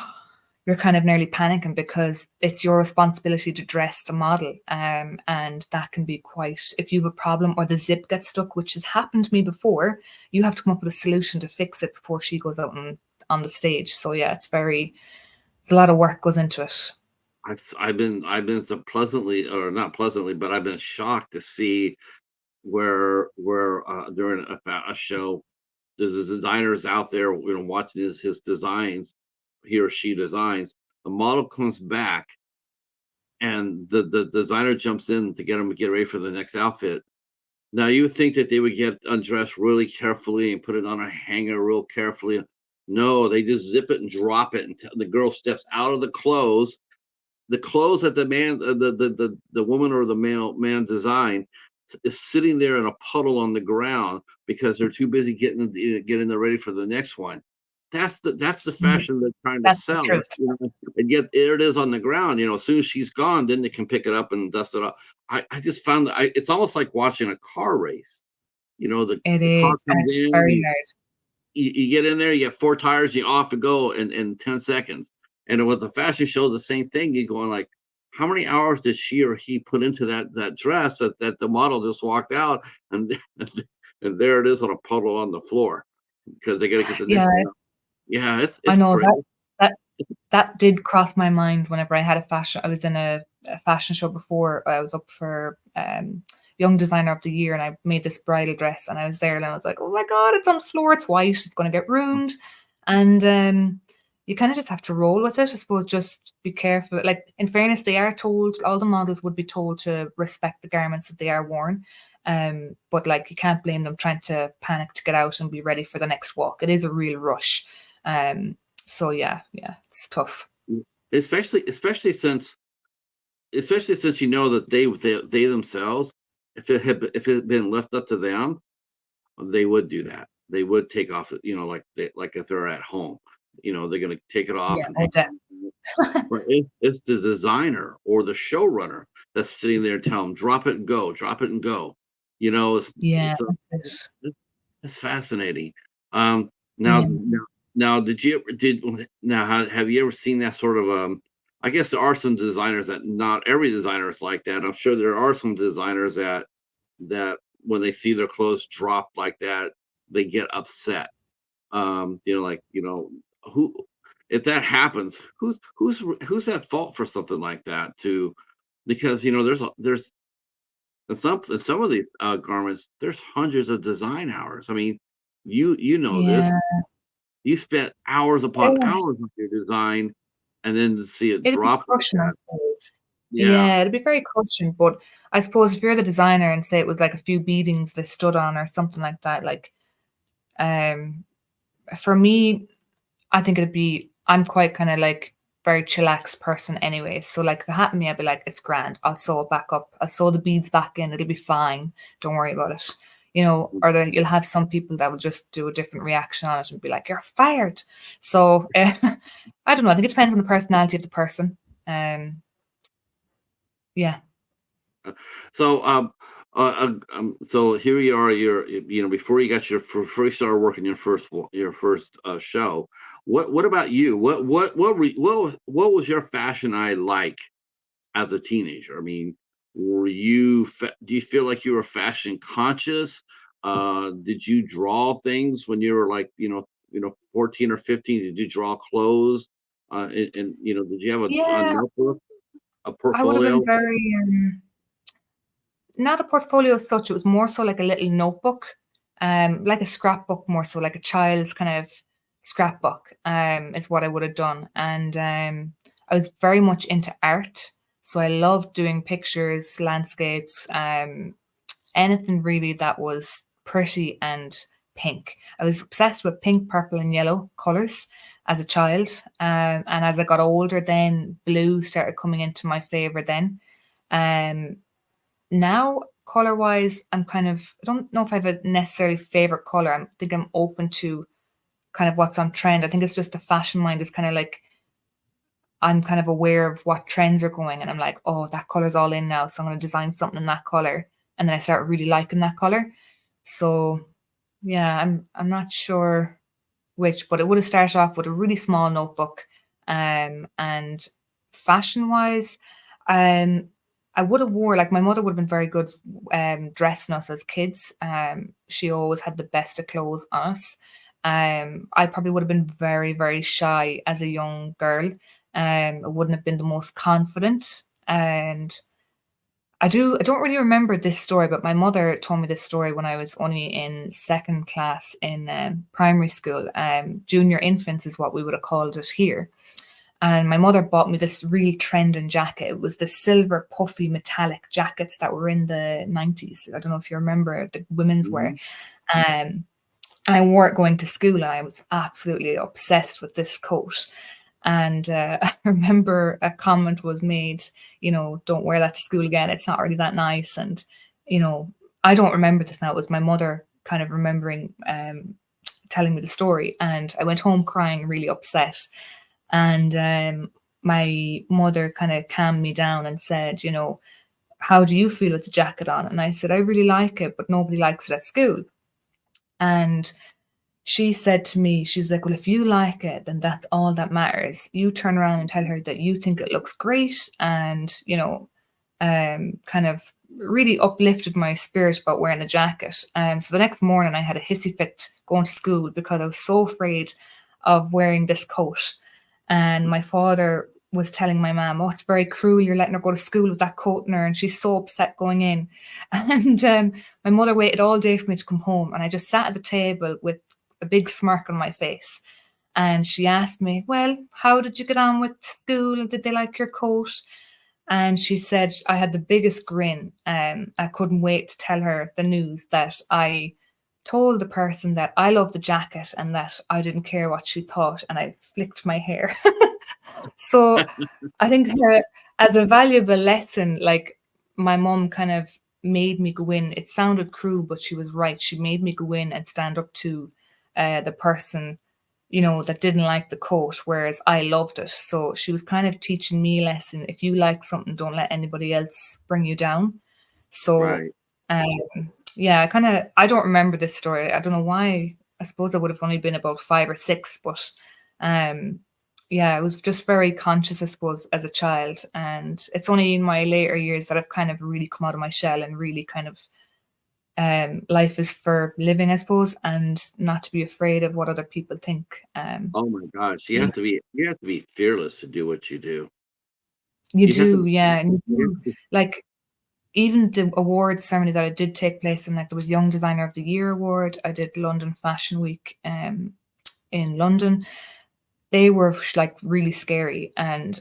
you're kind of nearly panicking because it's your responsibility to dress the model. And that can be quite, if you have a problem or the zip gets stuck, which has happened to me before, you have to come up with a solution to fix it before she goes out on the stage. So yeah, it's a lot of work goes into it. I've been so pleasantly, or not pleasantly, but I've been shocked to see where during a show, there's a designers out there, watching his designs, he or she designs. The model comes back, and the designer jumps in to get him to get ready for the next outfit. Now you would think that they would get undressed really carefully and put it on a hanger real carefully. No, they just zip it and drop it until the girl steps out of the clothes. The clothes that the man, the woman or the man designed, is sitting there in a puddle on the ground because they're too busy getting there ready for the next one. That's the Mhm. fashion they're trying to That's the sell, truth. and yet there it is on the ground. As soon as she's gone, then they can pick it up and dust it off. I just found that it's almost like watching a car race. It The car is, and comes it's in, very hard. you get in there, you get four tires, you off to go in 10 seconds. And with the fashion show, the same thing. You're going like, how many hours did she or he put into that dress that the model just walked out, and and there it is on a puddle on the floor because they got to get the next Yeah, one up. Yeah, I it's know crazy. that that did cross my mind whenever I was in a fashion show before. I was up for, Young Designer of the Year, and I made this bridal dress, and I was there, and I was like, "Oh my god, it's on the floor, it's white, it's gonna get ruined." And, you kinda just have to roll with it, I suppose, just be careful. Like, in fairness, they are told all the models would be told to respect the garments that they are worn, but, like, you can't blame them trying to panic to get out and be ready for the next walk. It is a real rush. So yeah, yeah, it's tough. Especially since that they themselves, if it had been left up to them, they would do that. They would take off, like if they're at home, they're gonna take it off Yeah, and oh, hang it definitely. on. But it's the designer or the showrunner that's sitting there telling them, "Drop it and go, drop it and go." Yeah, So that's it. it's fascinating. Um, now, Yeah, now, have you ever seen that sort of, I guess there are some designers that not every designer is like that. I'm sure there are some designers that when they see their clothes dropped like that, they get upset. Who if that happens, who's at fault for something like that too? Because there's in some of these garments, there's hundreds of design hours. I mean, you know this. yeah. You spent hours upon Yeah, hours with your design, and then to see it it'd be drop like crushing, I that. suppose. Yeah. Yeah, it'd be very crushing, but I suppose if you're the designer and say it was like a few beadings they stood on or something like that, like, um, for me, I think I'm quite kinda like very chillax person anyway, so, like, if it happened to me, I'd be like, "It's grand, I'll sew it back up, I'll sew the beads back in, it'll be fine, don't worry about it." or that you'll have some people that will just do a different reaction on it and be like, "You're fired." So I don't know. I think it depends on the personality of the person. Um, yeah. So, so here you are. Before you got before you started working your first show. What about you? What was your fashion eye like as a teenager? I mean, do you feel like you were fashion conscious? Did you draw things when you were like 14 or 15? Did you draw clothes? And did you have a Yeah, notebook, a I would have been portfolio? very not a portfolio as such. It was more so like a little notebook, like a scrapbook, more so like a child's kind of scrapbook, is what I would have done. And I was very much into art. So I loved doing pictures, landscapes, anything really that was pretty and pink. I was obsessed with pink, purple, and yellow colors as a child. And as I got older, then blue started coming into my favor then. Um, Now, color wise, I don't know if I have a necessarily favorite color. I think I'm open to kind of what's on trend. I think it's just the fashion mind is kind of like I'm kind of aware of what trends are going, and I'm like, oh, that color's all in now, so I'm going to design something in that color, and then I start really liking that color. So yeah, I'm not sure which, but it would have started off with a really small notebook. And fashion wise, um, I would have wore like my mother would have been very good dressing us as kids. She always had the best of clothes on us. I probably would have been very, very shy as a young girl. I wouldn't have been the most confident. And I don't really remember this story, but my mother told me this story when I was only in second class in primary school. Junior infants is what we would have called it here. And my mother bought me this really trending jacket. It was the silver puffy metallic jackets that were in the 90s. I don't know if you remember the women's wear. Mhm. Um, and I wore it going to school, and I was absolutely obsessed with this coat. And I remember a comment was made, don't wear that to school again. It's not really that nice. And, you know, I don't remember this now. It was my mother kind of remembering telling me the story. And I went home crying, really upset. And my mother kind of calmed me down and said, how do you feel with the jacket on? And I said, I really like it, but nobody likes it at school. And she said to me, she's like, well, if you like it, then that's all that matters. You turn around and tell her that you think it looks great, and, kind of really uplifted my spirit about wearing the jacket. So the next morning I had a hissy fit going to school because I was so afraid of wearing this coat. And my father was telling my mum, oh, it's very cruel. You're letting her go to school with that coat in her. And she's so upset going in. And my mother waited all day for me to come home. And I just sat at the table with a big smirk on my face. And she asked me, well, how did you get on with school? Did they like your coat? And she said I had the biggest grin. I couldn't wait to tell her the news that I told the person that I loved the jacket and that I didn't care what she thought, and I flicked my hair. So I think as a valuable lesson, like my mom kind of made me go in. It sounded cruel, but she was right. She made me go in and stand up to the person, that didn't like the coat, whereas I loved it. So she was kind of teaching me a lesson. If you like something, don't let anybody else bring you down. So, Right. yeah, I don't remember this story. I don't know why. I suppose I would have only been about 5 or 6, but um, yeah, I was just very conscious, I suppose, as a child. And it's only in my later years that I've kind of really come out of my shell and really kind of life is for living, I suppose, and not to be afraid of what other people think. Oh my gosh, you Yeah, have to be fearless to do what you do. you You have to do, yeah, and you you do. have to Like even the awards ceremony that I did take place in, like there was Young Designer of the Year award. I did London Fashion Week in London. They were like really scary, and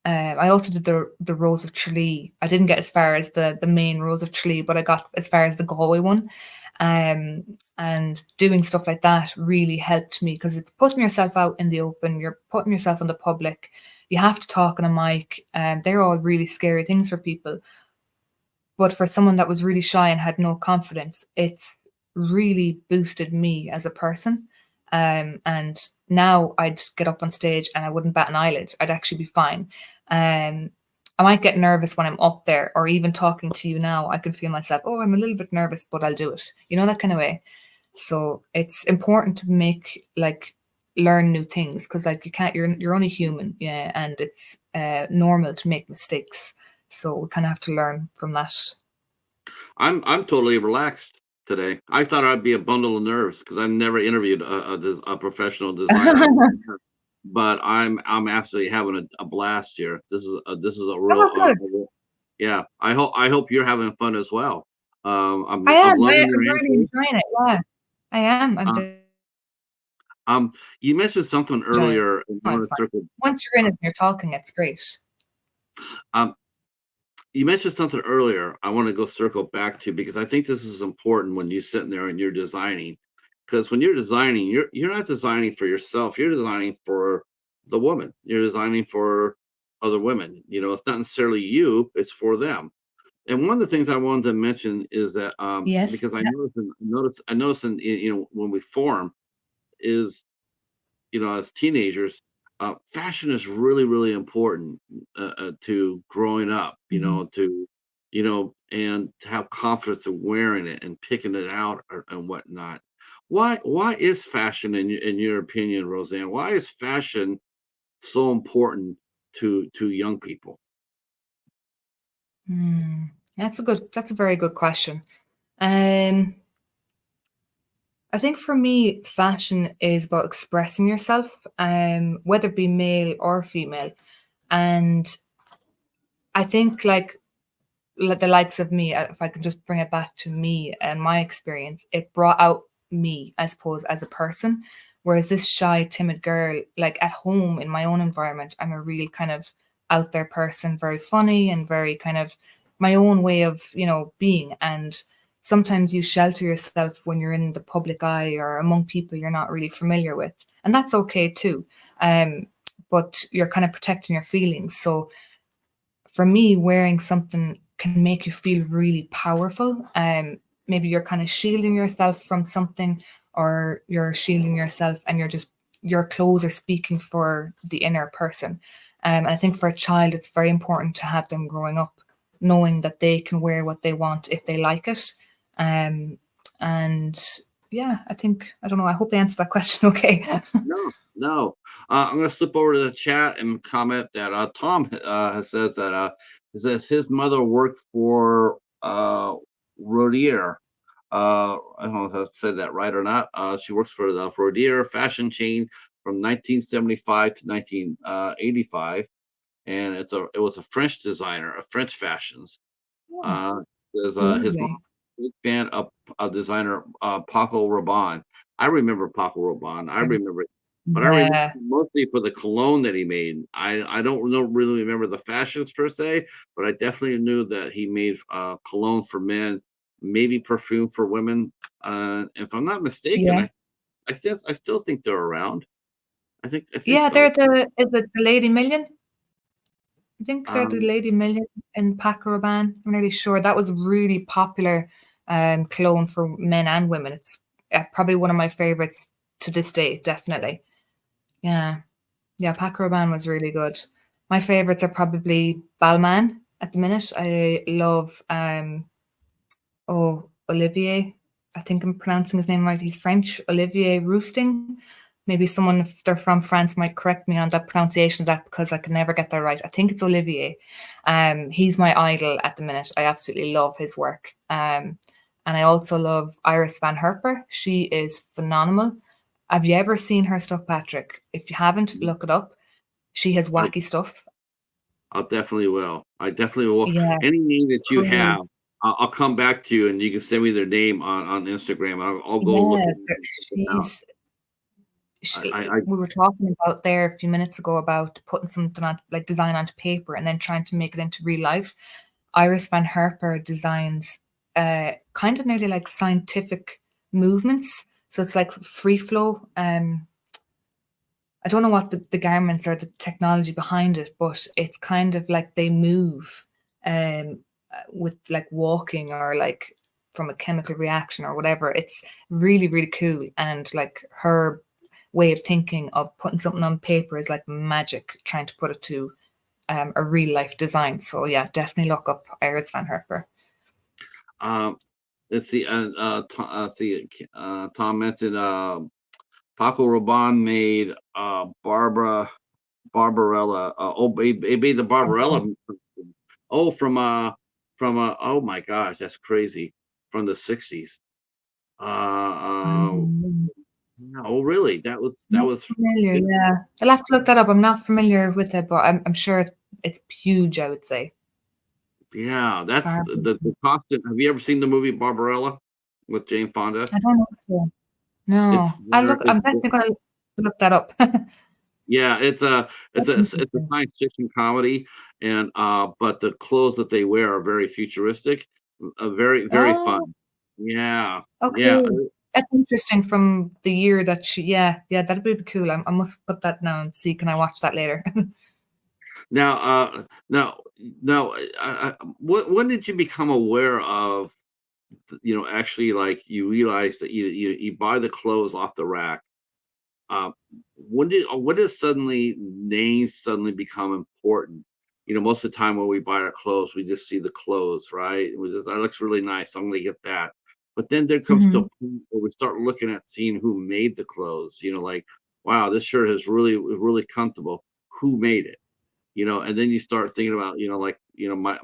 I also did the Rose of Tralee. I didn't get as far as the main Rose of Tralee, but I got as far as the Galway one. And doing stuff like that really helped me because it's putting yourself out in the open. You're putting yourself in the public. You have to talk on a mic. They're all really scary things for people. But for someone that was really shy and had no confidence, really boosted me as a person. And now I'd get up on stage and I wouldn't bat an eyelid. I'd actually be fine. I might get nervous when I'm up there, or even talking to you now. I can feel myself, oh, I'm a little bit nervous, but I'll do it. You know, that kind of way. So it's important to learn new things, because like you can't, you're only human, yeah, and it's normal to make mistakes. So we kind of have to learn from that. I'm totally relaxed today. I thought I'd be a bundle of nerves because I've never interviewed a professional designer, but I'm absolutely having a blast here. This is a real Oh, good. yeah. I hope you're having fun as well. I I'm am. loving I'm your really answers. enjoying it. Yeah, I am. I'm Uh, you mentioned something enjoying it. earlier, and I No, I'm want to fine. circle. Once you're in it and you're talking, it's great. Um, you mentioned something earlier. I want to go circle back to, because I think this is important when you're sitting there and you're designing. Because when you're designing, you're not designing for yourself. You're designing for the woman. You're designing for other women. It's not necessarily you. It's for them. And one of the things I wanted to mention is that Yes. because I Yeah. noticed in when we form is as teenagers, fashion is really, really important to growing up, Mhm. and to have confidence in wearing it and picking it out and whatnot. Why is fashion, in your opinion, Roseanne? Why is fashion so important to young people? Hmm. That's a very good question. Um, I think for me, fashion is about expressing yourself, whether it be male or female. And I think like the likes of me, if I can just bring it back to me and my experience, it brought out me, I suppose, as a person. Whereas this shy, timid girl, like at home in my own environment, I'm a real kind of out there person, very funny and very kind of my own way of, being. And sometimes you shelter yourself when you're in the public eye or among people you're not really familiar with. And that's okay too. Um, but you're kind of protecting your feelings. So for me, wearing something can make you feel really powerful. Maybe you're kind of shielding yourself from something, or you're shielding yourself, and your clothes are speaking for the inner person. And I think for a child, it's very important to have them growing up knowing that they can wear what they want if they like it. Um, and yeah, I don't know. I hope I answered that question okay. No, no. I'm going to slip over to the chat and comment that Tom has says that he says his mother worked for Rodier. I don't know if I said that right or not. She works for the Rodier fashion chain from 1975 to 1985, and it was a French designer, a French fashions. Oh, Uh, his mom, lovely. big fan of designer Paco Rabanne. I remember Paco Rabanne. I remember, but I remember Yeah. mostly for the cologne that he made. I don't know really remember the fashions per se, but I definitely knew that he made cologne for men, maybe perfume for women. If I'm not mistaken, Yeah. I still think they're around. I think Yeah, they're so. is it the Lady Million? I think they're the Um, Lady Million in Paco Rabanne. I'm nearly sure that was a really popular cologne for men and women. It's probably one of my favorites to this day, definitely. Yeah. Yeah, Paco Rabanne was really good. My favorites are probably Balmain at the minute. I love Olivier. I think I'm pronouncing his name right. He's French. Olivier Rousting. Maybe someone, if they're from France, might correct me on that pronunciation of that, because I can never get that right. I think it's Olivier. He's my idol at the minute. I absolutely love his work. And I also love Iris van Herper. She is phenomenal. Have you ever seen her stuff, Patrick? If you haven't, look it up. She has I wacky stuff. I definitely will. I definitely will. Yeah, Any name that you cool. have, I'll come back to you, and you can send me their name on Instagram. I'll go look Yeah, at it and check them out. she's I we were talking about there a few minutes ago about putting something on, like design onto paper and then trying to make it into real life. Iris van Herper designs kind of nearly like scientific movements. So it's like free flow. I don't know what the garments or the technology behind it, but it's kind of like they move with like walking or like from a chemical reaction or whatever. It's really, really cool. And like her way of thinking of putting something on paper is like magic, trying to put it to a real life design. So yeah, definitely look up Iris Van Herper. Um, let's see. Tom mentioned Paco Rabanne made Barbarella. It made the Barbarella. Oh, oh my gosh, that's crazy. From the 60s. Uh, uh, no, really, that Not was familiar, yeah. I'll have to look that up. I'm not familiar with it, but I'm sure it's huge, I would say. yeah. That's Barbara. the costume. Have you ever seen the movie Barbarella with Jane Fonda? I don't know so. It's No. I'm it, definitely gonna look that up. yeah, That's it's a interesting. science fiction comedy, and but the clothes that they wear are very futuristic, very Oh, fun. Yeah, yeah. okay. That's interesting from the year that she yeah, that'd be cool. I must put that now and see, can I watch that later? Now, now, when did you become aware of, actually, like, you realize that you buy the clothes off the rack? When does suddenly names suddenly become important? Most of the time when we buy our clothes, we just see the clothes, right? We just, that looks really nice, so I'm gonna get that. But then there comes to a Mhm. point where we start looking at seeing who made the clothes. Like, wow, this shirt is really comfortable. Who made it? And then you start thinking about, like,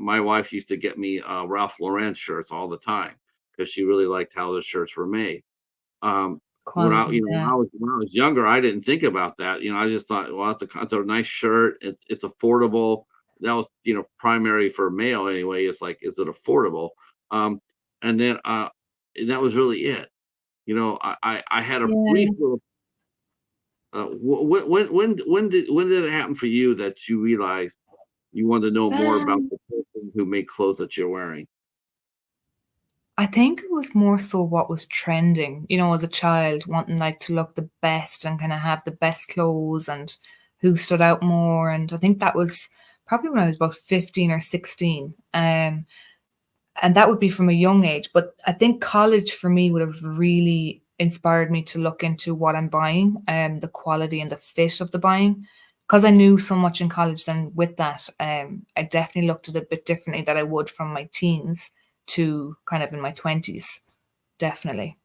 my wife used to get me Ralph Lauren shirts all the time because she really liked how the shirts were made. Quality, When yeah. I was younger, I didn't think about that. I just thought, well, it's a nice shirt. It's affordable. That was, primary for male anyway. It's like, is it affordable? Um, and then, and that was really it. I had a brief Yeah. little. When did it happen for you that you realized you wanted to know more about Um the person who made clothes that you're wearing? I think it was more so what was trending, as a child, wanting like to look the best and kind of have the best clothes and who stood out more. And I think that was probably when I was about 15 or 16. And that would be from a young age. But I think college for me would have really inspired me to look into what I'm buying and the quality and the fit of the buying. Because I knew so much in college, then with that, I definitely looked at it a bit differently that I would from my teens to kind of in my 20s. Definitely.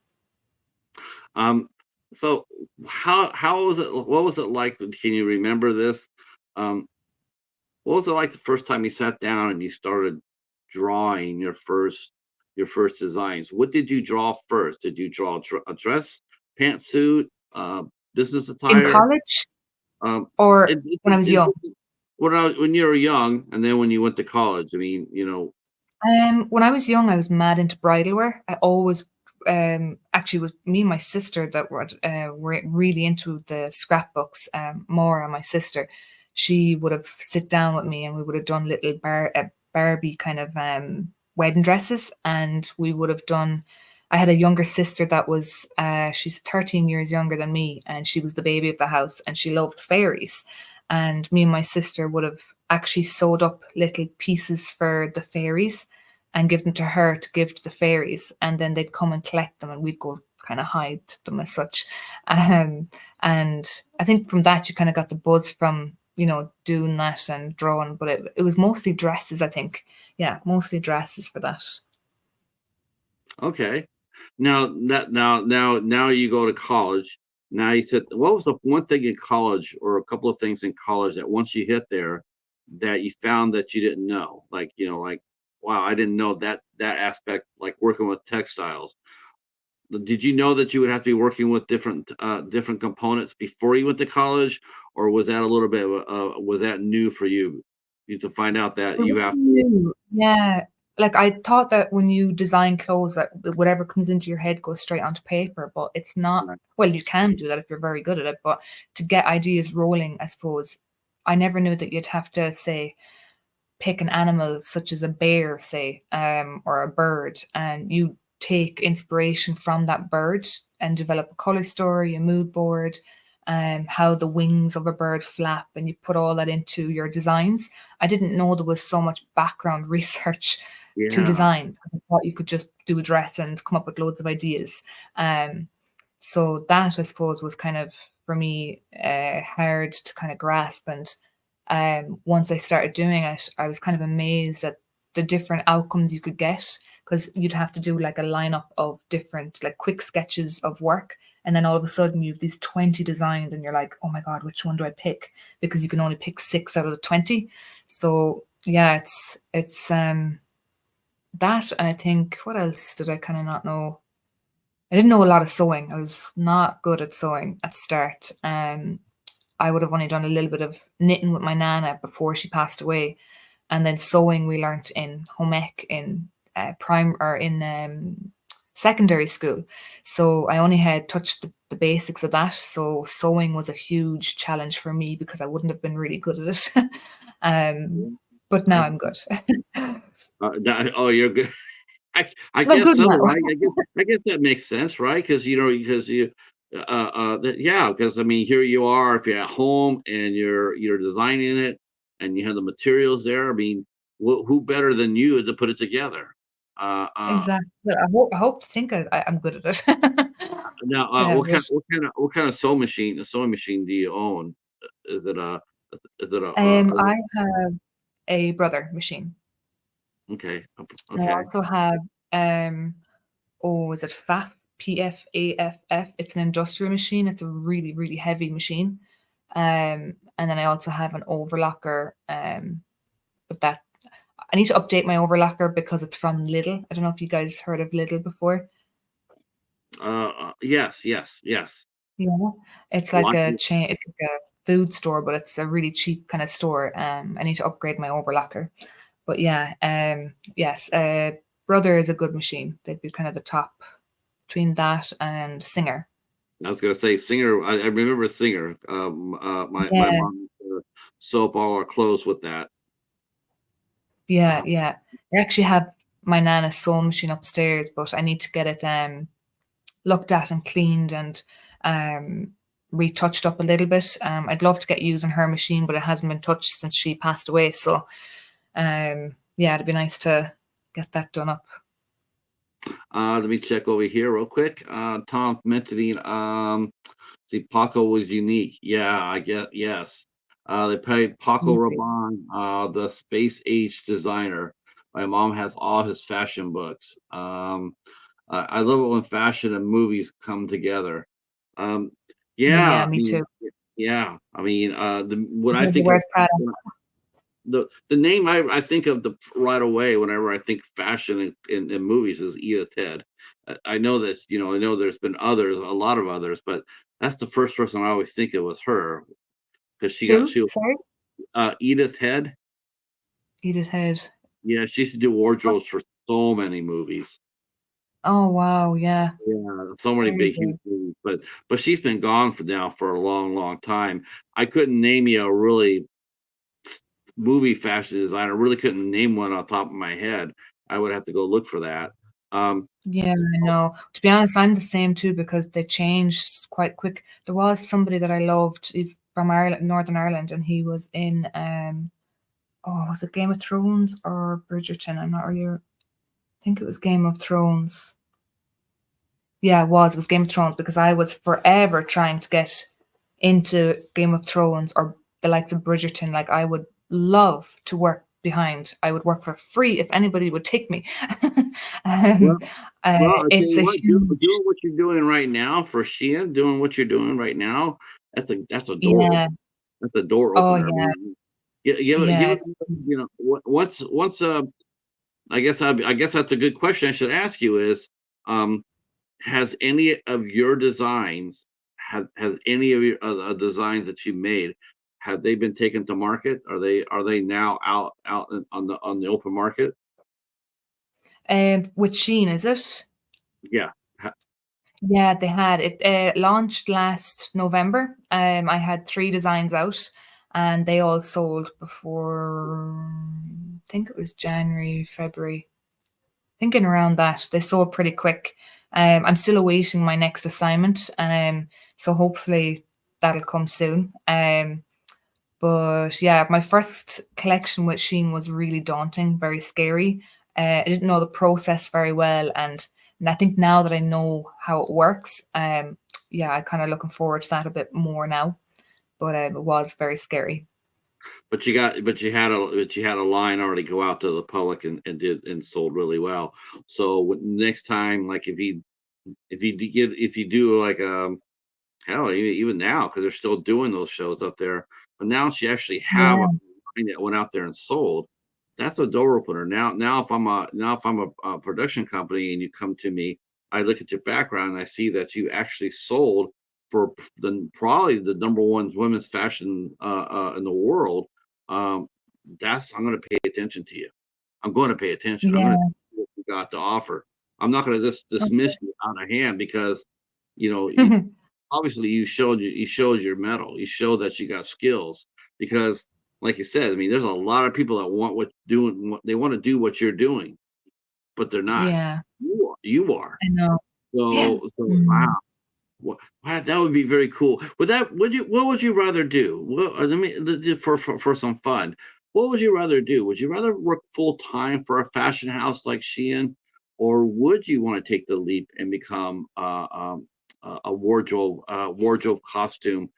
Um, so how was it? What was it like? Can you remember this? Um, what was it like the first time you sat down and you started drawing your first designs? What did you draw first? Did you draw a dress, pantsuit, business In attire? college Um, or it, it, when I was young? when you were young, and then when you went to college. I mean, When I was young, I was mad into bridal wear. I always, actually, it was me and my sister that were really into the scrapbooks. More and my sister, she would have sit down with me, and we would have done little Barbie kind of wedding dresses, and we would have done. I had a younger sister that was, she's 13 years younger than me, and she was the baby of the house, and she loved fairies. And me and my sister would have actually sewed up little pieces for the fairies and give them to her to give to the fairies, and then they'd come and collect them, and we'd go kind of hide them as such. Um, and I think from that you kind of got the buzz from doing that and drawing, but it was mostly dresses. I think, yeah, mostly dresses for that. okay. Now you go to college. Now you said, what was the one thing in college, or a couple of things in college, that once you hit there, that you found that you didn't know? Like, like, wow, I didn't know that aspect, like working with textiles. Did you know that you would have to be working with different components before you went to college, or was that a little bit was that new for you? You to find out that It you was have to. new. Yeah. Like I thought that when you design clothes that whatever comes into your head goes straight onto paper, but it's not. Well, you can do that if you're very good at it, but to get ideas rolling, I suppose, I never knew that you'd have to say pick an animal such as a bear, say, or a bird, and you take inspiration from that bird and develop a color story, a mood board, how the wings of a bird flap, and you put all that into your designs. I didn't know there was so much background research to Yeah. design. I thought you could just do a dress and come up with loads of ideas. So that, I suppose, was kind of for me hard to kind of grasp. And once I started doing it, I was kind of amazed at the different outcomes you could get, because you'd have to do like a lineup of different like quick sketches of work, and then all of a sudden you have these 20 designs and you're like, oh my god, which one do I pick? Because you can only pick 6 out of the 20. So yeah, it's that. And I think, what else did I kind of not know? I didn't know a lot of sewing. I was not good at sewing at the start. I would have only done a little bit of knitting with my nana before she passed away, and then sewing we learnt in home ec in prime or in secondary school. So I only had touched the basics of that. So sewing was a huge challenge for me because I wouldn't have been really good at it. Yeah. But now I'm good. Oh, you're good. I I'm guess good so, now. right? I guess that makes sense, right? Because yeah, because I mean, here you are, if you're at home and you're designing it and you have the materials there. I mean, who better than you to put it together? Uh, uh, Exactly. Well, I hope to think I'm good at it. Now, Yeah, what but kind of sewing machine do you own? Is it a is it a is it, I have a brother machine. okay, And I okay. also have, um, oh, is it FAF? PFAFF? It's an industrial machine. It's a really, really heavy machine. And then I also have an overlocker, but that I need to update my overlocker because it's from Lidl. I don't know if you guys heard of Lidl before. Yes, yes, yes. Yeah. It's like Lot a chain, it's like a food store, but it's a really cheap kind of store. I need to upgrade my overlocker. But yeah, yes, Brother is a good machine. They'd be kind of the top between that and Singer. I was gonna say Singer. I remember Singer. My Yeah, mom sew up all our clothes with that. yeah, Um, yeah. I actually have my nana's sewing machine upstairs, but I need to get it looked at and cleaned and um retouched up a little bit. I'd love to get using her machine, but it hasn't been touched since she passed away. So yeah, it'd be nice to get that done up. let me check over here real quick. Tom mentioning, see, Paco was unique. Yeah, I get yes. They paid Paco Absolutely. Rabanne, the space age designer. My mom has all his fashion books. I love it when fashion and movies come together. Um, Yeah, yeah, I me mean, too. yeah, I mean, what I He think of wears Prada. the name I think of the right away whenever I think fashion in movies is Edith Head. I know this, I know there's been others, a lot of others, but that's the first person I always think it was her because Who? she Sorry? Edith Head. Edith Head. Yeah, she used to do wardrobes for so many movies. Oh, wow, yeah. Yeah, so many Very big huge good. movies, but she's been gone for now for a long, long time. I couldn't name you a really movie fashion designer. Really couldn't name one on top of my head. I would have to go look for that. Um, Yeah, I so, know. To be honest, I'm the same too because they changed quite quick. There was somebody that I loved. He's from Ireland, Northern Ireland, and he was in oh, was it Game of Thrones or Bridgerton? I'm not really. I think it was Game of Thrones. Yeah, it was. It was Game of Thrones because I was forever trying to get into Game of Thrones or the likes of Bridgerton. Like I would love to work behind. I would work for free if anybody would take me. well, um, well, I tell it's you a what, huge, doing what you're doing right now for Shein, doing what you're doing right now, that's a door yeah. opener. That's a door Oh opener. I yeah, mean, give yeah. it, what's I guess that's a good question I should ask you is, um, has any of your designs has any of your designs that you made, have they been taken to market? Are they now out on the open market? With Shein, is it? Yeah. Ha- Yeah, they had it launched last November. I had 3 designs out, and they all sold before. I think it was January, February. Thinking around that, they sold pretty quick. I'm still awaiting my next assignment, so hopefully that'll come soon. But yeah, my first collection with Shein was really daunting, very scary. I didn't know the process very well, and I think now that I know how it works, yeah, I kind of looking forward to that a bit more now. But it was very scary. But you had a line already go out to the public and sold really well. So next time, like if you do like hell, even now, because they're still doing those shows up there. But now you actually have a Yeah, line that went out there and sold. That's a door opener. Now if I'm a production company and you come to me, I look at your background and I see that you actually sold for probably the number one women's fashion in the world. Um, that's I'm going to pay attention to you. I'm going to pay attention. I'm going to yeah, see what you got to offer. I'm not going to just dismiss you out of hand because you know okay. obviously you showed your metal. You showed that you got skills because, like you said, I mean, there's a lot of people that want they want to do what you're doing, but they're not. Yeah, You are. I know. Yeah. So Mm. wow. Wow, that would be very cool. What would you rather do? Well, for some fun. What would you rather do? Would you rather work full time for a fashion house like Shein, or would you want to take the leap and become a wardrobe costume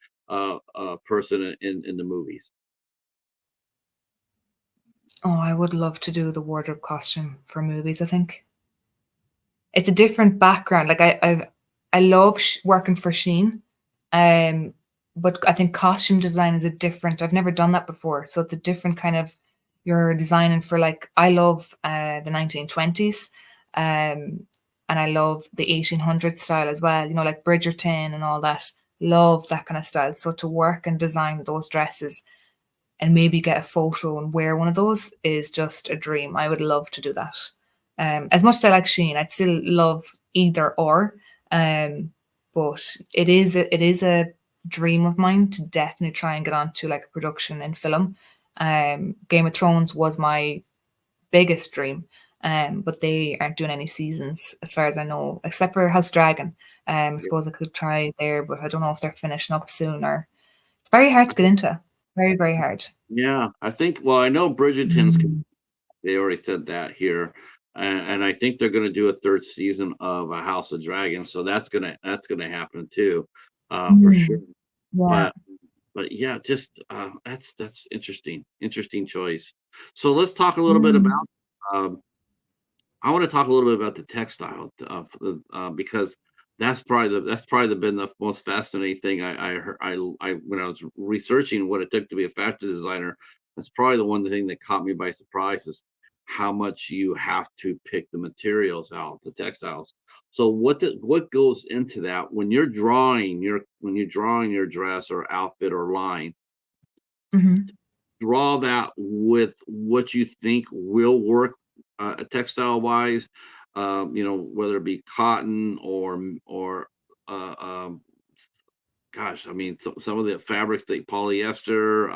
person in the movies? Oh, I would love to do the wardrobe costume for movies, I think. It's a different background. Like I love working for Shein, um, but I think costume design is a different. I've never done that before, so it's a different kind of. You're designing for like I love the 1920s, and I love the 1800s style as well. You know, like Bridgerton and all that. Love that kind of style. So to work and design those dresses and maybe get a photo and wear one of those is just a dream. I would love to do that. As much as I like Shein, I'd still love either or. Um, but it is a dream of mine to definitely try and get onto like a production in film. Game of Thrones was my biggest dream. But they aren't doing any seasons as far as I know, except for House Dragon. I suppose I could try there, but I don't know if they're finishing up soon or it's very hard to get into. Very, very hard. Yeah, I think. Well, I know Bridgerton's. Mm. They already said that here, and I think they're going to do a third season of a House of Dragons. So that's gonna happen too, for sure. Mm. Yeah. But yeah, just that's interesting choice. So let's talk a little bit Mm. about. Um, I want to talk a little bit about the textile because that's probably been the most fascinating thing I heard I when I was researching what it took to be a fashion designer. That's probably the one thing that caught me by surprise is how much you have to pick the materials out, the textiles. So what goes into that when you're drawing your dress or outfit or line? Mhm. Draw that with what you think will work textile wise, whether it be cotton or gosh, I mean, some of the fabrics, like polyester.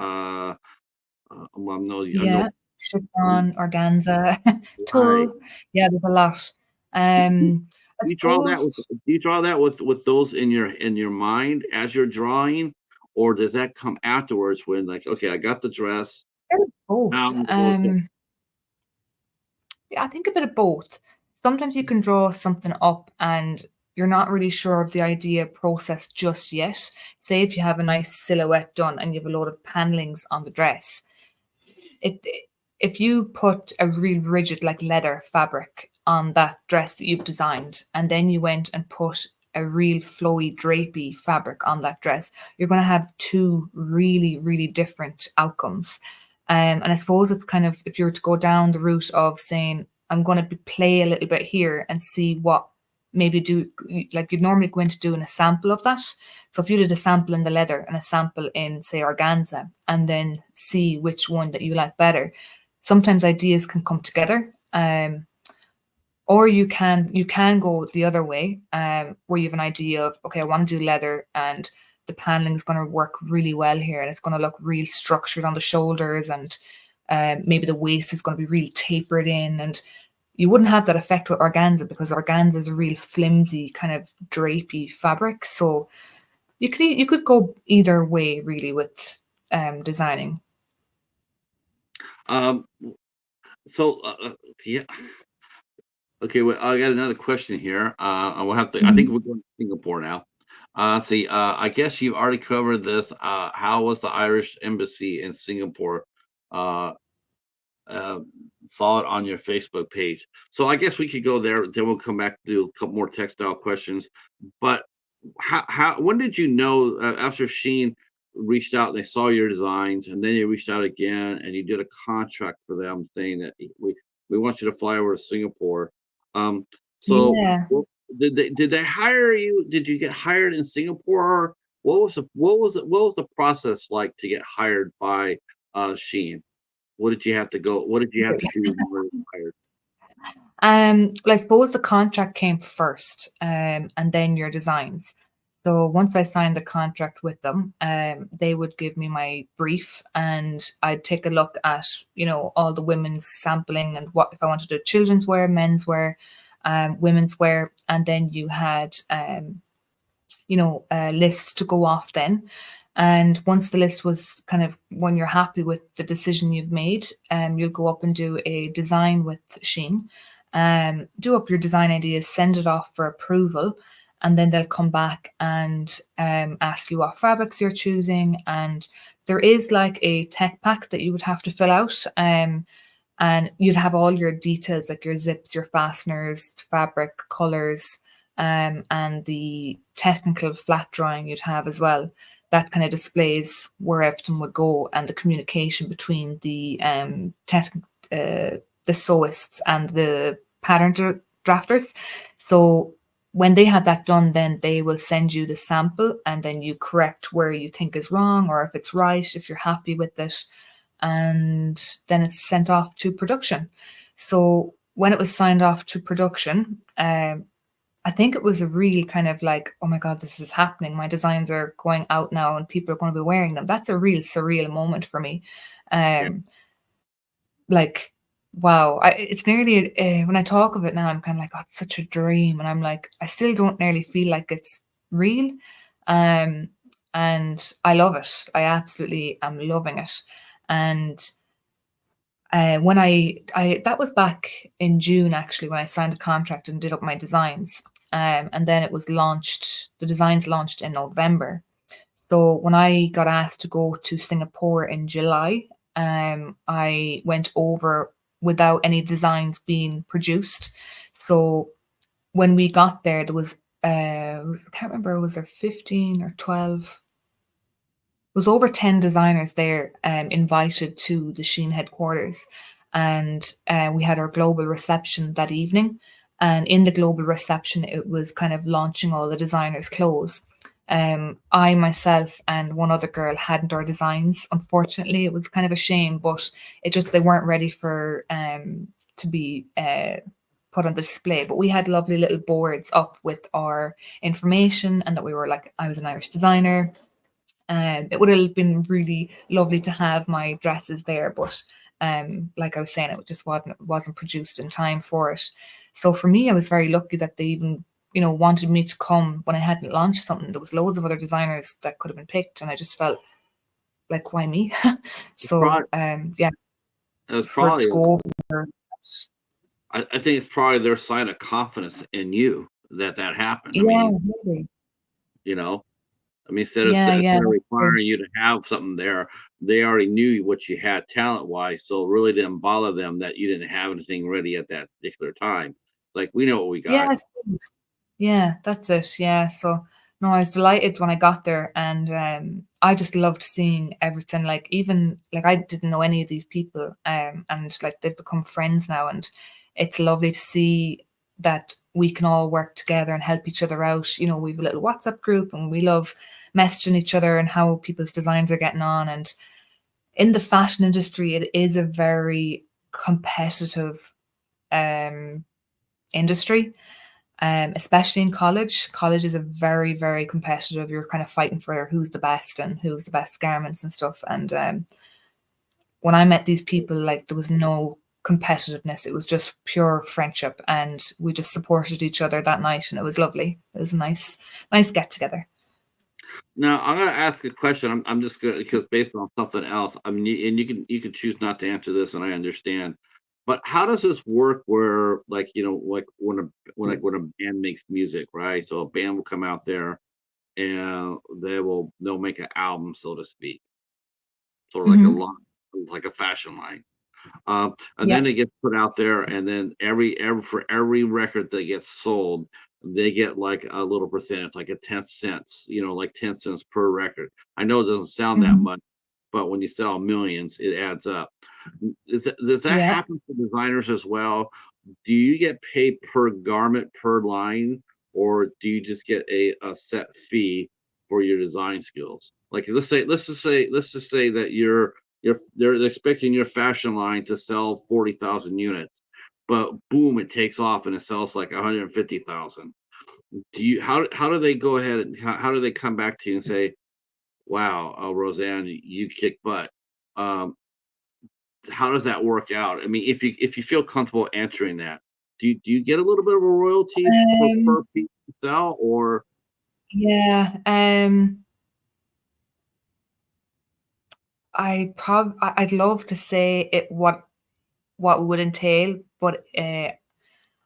Well, I know, Yeah. Chiffon, organza, right. tulle. Yeah, there's a lot. Do I you draw that suppose with those in your mind as you're drawing, or does that come afterwards when like, okay, I got the dress, a bit of now both. I'm gonna go. Yeah, I think a bit of both. Sometimes you can draw something up and you're not really sure of the idea process just yet. Say if you have a nice silhouette done and you have a load of panelings on the dress, it if you put a real rigid like leather fabric on that dress that you've designed and then you went and put a real flowy drapey fabric on that dress, you're going to have two really really different outcomes. And I suppose it's kind of if you were to go down the route of saying I'm going to play a little bit here and see what maybe do like you'd normally go into doing a sample of that. So if you did a sample in the leather and a sample in say organza and then see which one that you like better, sometimes ideas can come together. Or you can go the other way, where you have an idea of okay, I want to do leather and the paneling is going to work really well here and it's going to look real structured on the shoulders and maybe the waist is going to be really tapered in and you wouldn't have that effect with organza because organza is a real flimsy kind of drapey fabric. So you could go either way really with designing. Um, So, yeah. Okay, well, I got another question here. I will have to. I think Mhm. we're going to Singapore now. See, I guess you've already covered this. How was the Irish embassy in Singapore? Uh, uh, Saw it on your Facebook page. So I guess we could go there. Then we'll come back to do a couple more textile questions. But how when did you know after Sheen reached out and they saw your designs and then you reached out again and you did a contract for them saying that we want you to fly over to Singapore. Um, so Yeah. did they hire you? Did you get hired in Singapore? What was the process like to get hired by Sheen? What did you have to go what did you have to do in order to get hired? Well, I suppose the contract came first, and then your designs. So once I signed the contract with them, they would give me my brief, and I'd take a look at, all the women's sampling and what if I wanted to do children's wear, men's wear, women's wear, and then you had a list to go off then. And once the list was kind of when you're happy with the decision you've made, you'll go up and do a design with Shein, do up your design ideas, send it off for approval, and then they'll come back and ask you what fabrics you're choosing. And there is like a tech pack that you would have to fill out. And you'd have all your details like your zips, your fasteners, fabric, colors, and the technical flat drawing you'd have as well. That kind of displays where everything would go and the communication between the sewists and the drafters. So when they have that done, then they will send you the sample and then you correct where you think is wrong or if it's right, if you're happy with it, and then it's sent off to production. So when it was signed off to production, I think it was a real kind of like, oh my God, this is happening. My designs are going out now and people are going to be wearing them. That's a real surreal moment for me. Yeah. Um, like, wow, it's nearly, when I talk of it now, I'm kind of like, oh, it's such a dream. And I'm like, I still don't nearly feel like it's real. Um, and I love it. I absolutely am loving it. And when that was back in June actually when I signed a contract and did up my designs, and then it was launched. The designs launched in November. So when I got asked to go to Singapore in July, I went over without any designs being produced. So when we got there, there was I can't remember, was there 15 or 12, was over 10 designers there invited to the Shein headquarters. And we had our global reception that evening. And in the global reception, it was kind of launching all the designers' clothes. I myself and one other girl hadn't our designs. Unfortunately, it was kind of a shame, but it just they weren't ready for to be put on the display. But we had lovely little boards up with our information and that we were like I was an Irish designer. It would have been really lovely to have my dresses there, but like I was saying, it just wasn't produced in time for it. So for me, I was very lucky that they even wanted me to come when I hadn't launched something. There was loads of other designers that could have been picked, and I just felt like, why me? It's probably So yeah, it was for it probably to go over. I think it's probably their sign of confidence in you that that happened. I Yeah, mean, maybe. you know, I mean, Yeah, yeah, instead of that's true. requiring you to have something there, they already knew what you had talent wise, so it really didn't bother them that you didn't have anything ready at that particular time. It's like we know what we Yeah, got. I suppose. Yeah, that's it. Yeah. So no, I was delighted when I got there and I just loved seeing everything. Like even like I didn't know any of these people. And like they've become friends now and it's lovely to see that we can all work together and help each other out. We have a little WhatsApp group and we love messaging each other and how people's designs are getting on. And in the fashion industry, it is a very competitive um industry, especially in college. College is a very, very competitive. You're kind of fighting for who's the best and who's the best garments and stuff. And when I met these people, like there was no competitiveness. It was just pure friendship, and we just supported each other that night, and it was lovely. It was a nice get together. Now I'm gonna ask a question. I'm just gonna because based on something else. I mean, and you can choose not to answer this, and I understand. But how does this work where, like, like when a band makes music, right? So a band will come out there and they'll make an album, so to speak, sort of like a Mhm. line, like a fashion line. And Yeah. then it gets put out there, and then every for every record that gets sold, they get like a little percentage, like a 10 cents, like 10 cents per record. I know it doesn't sound that Mhm. much, but when you sell millions, it adds up. Does that Yeah. happen for designers as well? Do you get paid per garment, per line, or do you just get a set fee for your design skills? Like, let's just say that they're expecting your fashion line to sell 40,000 units, but boom, it takes off and it sells like 150,000. How do they go ahead and how do they come back to you and say, "Wow, Roseanne, you kick butt." Um, how does that work out? I mean, if you feel comfortable answering that, do you get a little bit of a royalty Um, per piece you sell, or yeah, I'd love to say it what it would entail, but,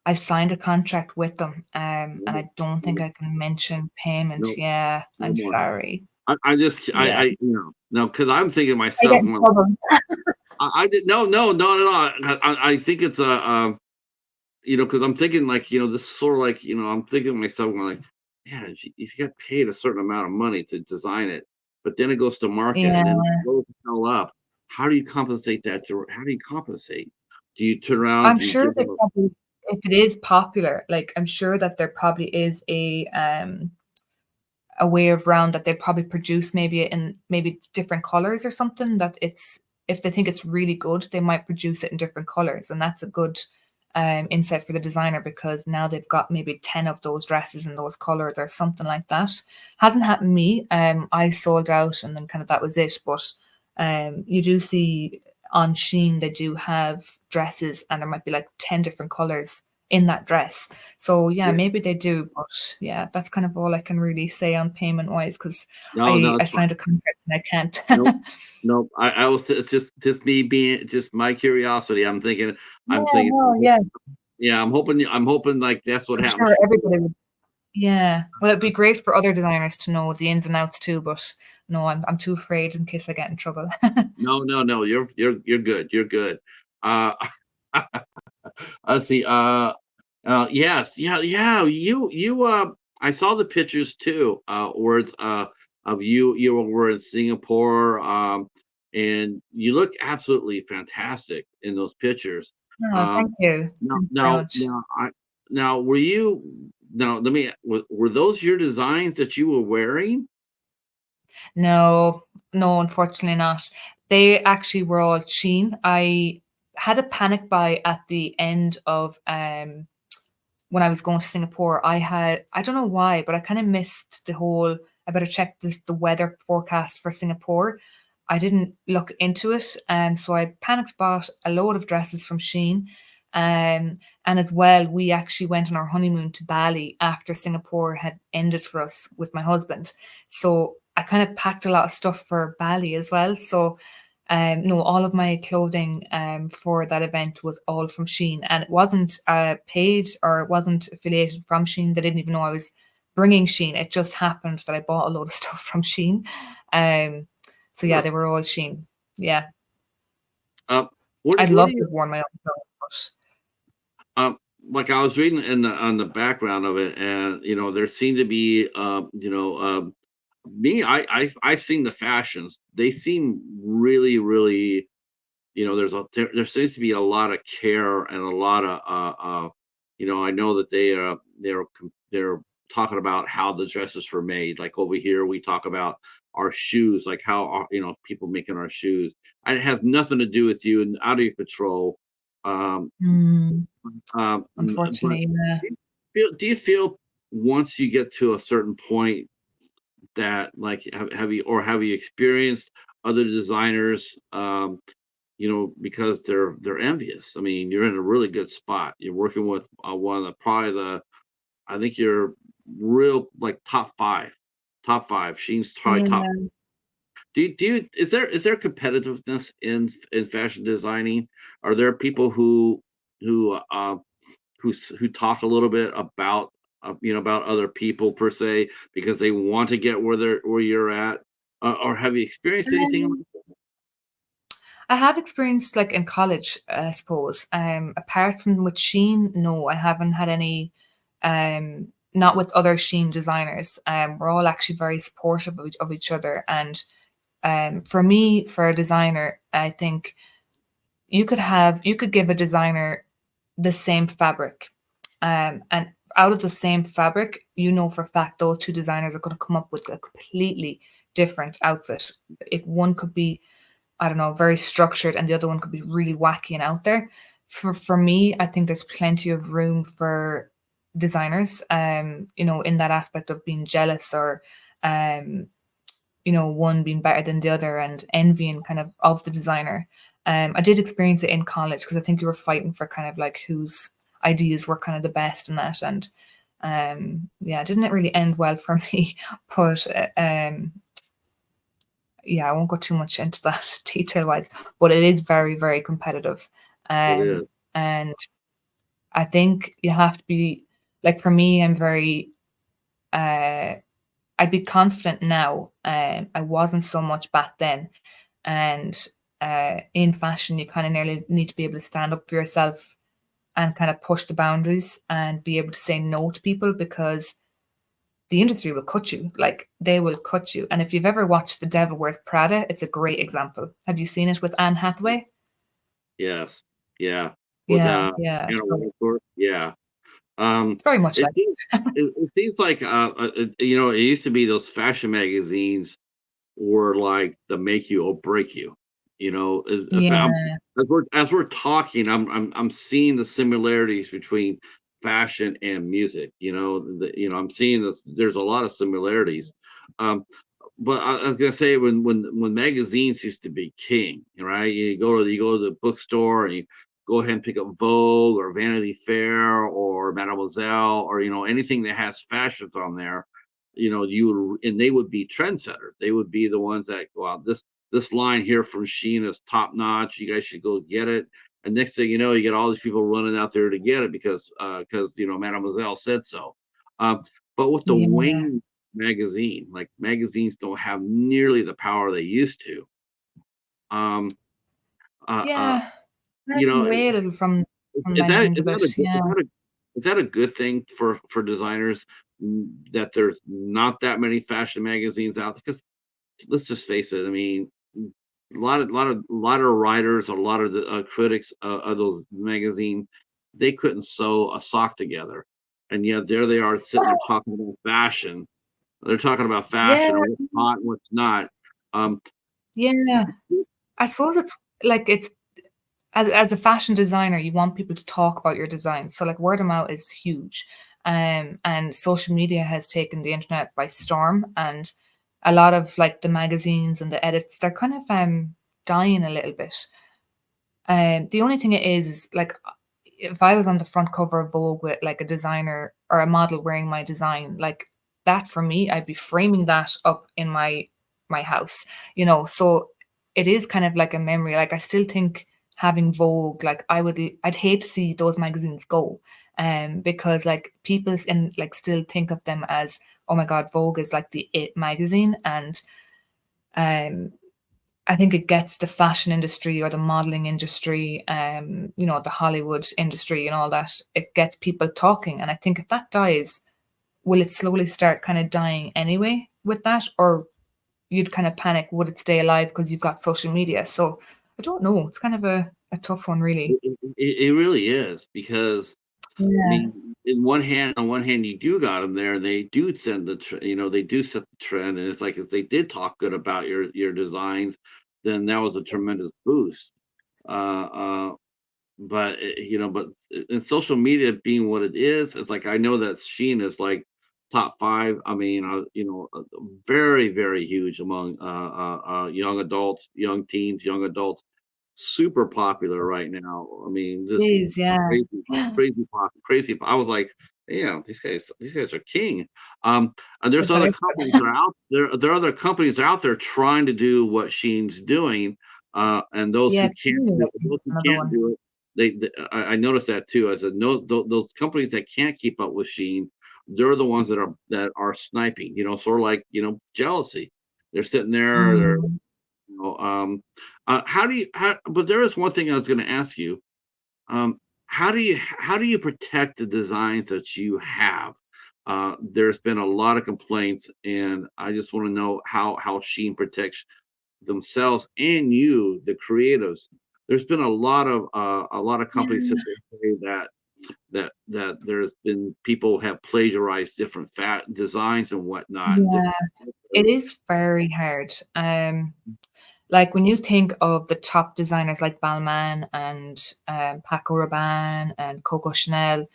I've signed a contract with them, and no, I don't think no, I can mention payment. no, Yeah, no I'm more? sorry. I just Yeah. no, because I'm thinking to I get myself, in I'm like, trouble. I did no, no, not at all. I think it's because I'm thinking like, this is sort of like, I'm thinking to myself, I'm like, yeah, if you get paid a certain amount of money to design it, but then it goes to market Yeah, and then it blows the hell up. How do you compensate that? How do you compensate? Do you turn around? I'm Do you sure give they them a probably if it is popular, like, I'm sure that there probably is a way around that they probably produce maybe in maybe different colors or something that it's if they think it's really good, they might produce it in different colors, and that's a good, insight for the designer because now they've got maybe 10 of those dresses in those colors or something like that. Hasn't happened to me, I sold out and then kind of that was it, but, you do see on Shein, they do have dresses and there might be like 10 different colors in that dress. So yeah, yeah, maybe they do, but yeah, that's kind of all I can really say on payment wise because no, I no, I it's fine. signed a contract and I can't. Nope. Nope. I was it's just me being just my curiosity. I'm Yeah, thinking, no, yeah, yeah, I'm hoping like that's what I'm happens. sure everybody would. Yeah, well, it'd be great for other designers to know the ins and outs too, but no, I'm too afraid in case I get in trouble. No, no, no, you're good. You're good. Uh let's see. Yes, yeah, yeah. I saw the pictures too. Where it's of you were in Singapore. And you look absolutely fantastic in those pictures. Oh, thank Um, you. now, Thanks very now, much. now, I now were you now let me were those your designs that you were wearing? No, no, unfortunately not. They actually were all Shein. I had a panic buy at the end of, when I was going to Singapore. I don't know why, but I kind of missed the whole, I better check the weather forecast for Singapore. I didn't look into it, so I panicked bought a load of dresses from Shein. And as well, we actually went on our honeymoon to Bali after Singapore had ended for us with my husband. So I kind of packed a lot of stuff for Bali as well. So no, all of my clothing for that event was all from Shein, and it wasn't paid or it wasn't affiliated from Shein. They didn't even know I was bringing Shein. It just happened that I bought a load of stuff from Shein. Um, so yeah, Huh. they were all Shein. Yeah, Uh, what I'd what do love to you have worn my own clothes, Um, like I was reading in the on the background of it, and there seemed to be, me. I've seen the fashions. They seem really, really. There seems to be a lot of care and a lot of I know that they're talking about how the dresses were made. Like over here, we talk about our shoes, like how people making our shoes. And it has nothing to do with you and out of your control. Um, but but unfortunately, yeah. do you feel once you get to a certain point that like have you experienced other designers because they're envious. I mean, you're in a really good spot. You're working with one of the probably the I think you're real like top five. Top five. Sheen's probably top. Yeah. Is there competitiveness in fashion designing? Are there people who talk a little bit about about other people per se because they want to get where you're at, or have you experienced anything Um, I have experienced, like, in college, I suppose. Apart from with Shein, no, I haven't had any, not with other Shein designers. We're all actually very supportive of each other, and, for me, for a designer, I think you could give a designer the same fabric, and out of the same fabric, you know for a fact those 2 designers are gonna come up with a completely different outfit. If one could be, I don't know, very structured and the other one could be really wacky and out there. For me, I think there's plenty of room for designers, in that aspect of being jealous or, um, one being better than the other and envying kind of the designer. I did experience it in college because I think you were fighting for kind of like whose ideas were kind of the best in that. And yeah, it didn't really end well for me. But yeah, I won't go too much into that detail wise, but it is very, very competitive. It is. And I think you have to be like for me, I'm very uh I'd be confident now. I wasn't so much back then. And in fashion, you kind of nearly need to be able to stand up for yourself and kind of push the boundaries and be able to say no to people because the industry will cut you. Like they will cut you. And if you've ever watched The Devil Wears Prada, it's a great example. Have you seen it with Anne Hathaway? Yes. Yeah. With, Yeah, yeah. Anna So Wintour. Yeah. it's very much It like seems it seems like, it used to be those fashion magazines were like the make you or break you. As yeah, we're talking, I'm seeing the similarities between fashion and music. I'm seeing this. There's a lot of similarities. Um, but I was gonna say when magazines used to be king, right? You go to the bookstore and you go ahead and pick up Vogue or Vanity Fair or Mademoiselle or anything that has fashions on there. And they would be trendsetters. They would be the ones that, well, this line here from Shein is top notch. You guys should go get it. And next thing you know, you get all these people running out there to get it because Mademoiselle said so. Um, but with the yeah, Wayne magazine, like magazines don't have nearly the power they used to. Um, uh, uh, yeah. Kind you of know, been weighted from is that magazines a is that bit. a good Yeah, is that a good thing for designers, that there's not that many fashion magazines out there? Because let's just face it. I mean, a lot of writers, a lot of the critics of those magazines, they couldn't sew a sock together, and yet there they are sitting there talking about fashion. They're talking about yeah, fashion and what's hot and what's not. Um, yeah. I suppose it's like it's as a fashion designer, you want people to talk about your design. So like word of mouth is huge. And social media has taken the internet by storm and a lot of like the magazines and the edits, they're kind of dying a little bit. The only thing it is like if I was on the front cover of Vogue with like a designer or a model wearing my design, like that for me, I'd be framing that up in my house, So it is kind of like a memory. Like I still think having Vogue, like I'd hate to see those magazines go. Because like people and like still think of them as, oh my God, Vogue is like the it magazine. And um I think it gets the fashion industry or the modeling industry, the Hollywood industry and all that. It gets people talking. And I think if that dies, will it slowly start kind of dying anyway with that? Or you'd kind of panic, would it stay alive because you've got social media? So I don't know. It's kind of a tough one, really. it really is because I Yeah. mean, on one hand, you do got them there, and they do send they do set the trend, and it's like if they did talk good about your designs, then that was a tremendous boost. Uh, uh, but in social media being what it is, it's like I know that Shein is like top five. I mean, very very huge among young adults, young teens, young adults, super popular right now. I mean, It just is, yeah. crazy, Yeah. crazy, crazy. I was like, Yeah, these guys are king. And there's That other is companies good. that are out there. There are other companies out there trying to do what Shein's doing, and Yeah, Temu, I think those is who another can't one. do it, I noticed that too. I said, no, those companies that can't keep up with Shein, they're the ones that are sniping. Sort of like jealousy. They're sitting there. Mm, You know, um, how do you? But there is one thing I was going to ask you. Um, how do you protect the designs that you have? There's been a lot of complaints, and I just want to know how Sheen protects themselves and you, the creatives. There's been a lot of companies that yeah, they say that there's been people have plagiarized different fat designs and whatnot, and yeah, different it photos. is very hard. Like when you think of the top designers like Balmain and Paco Rabanne and Coco Chanel,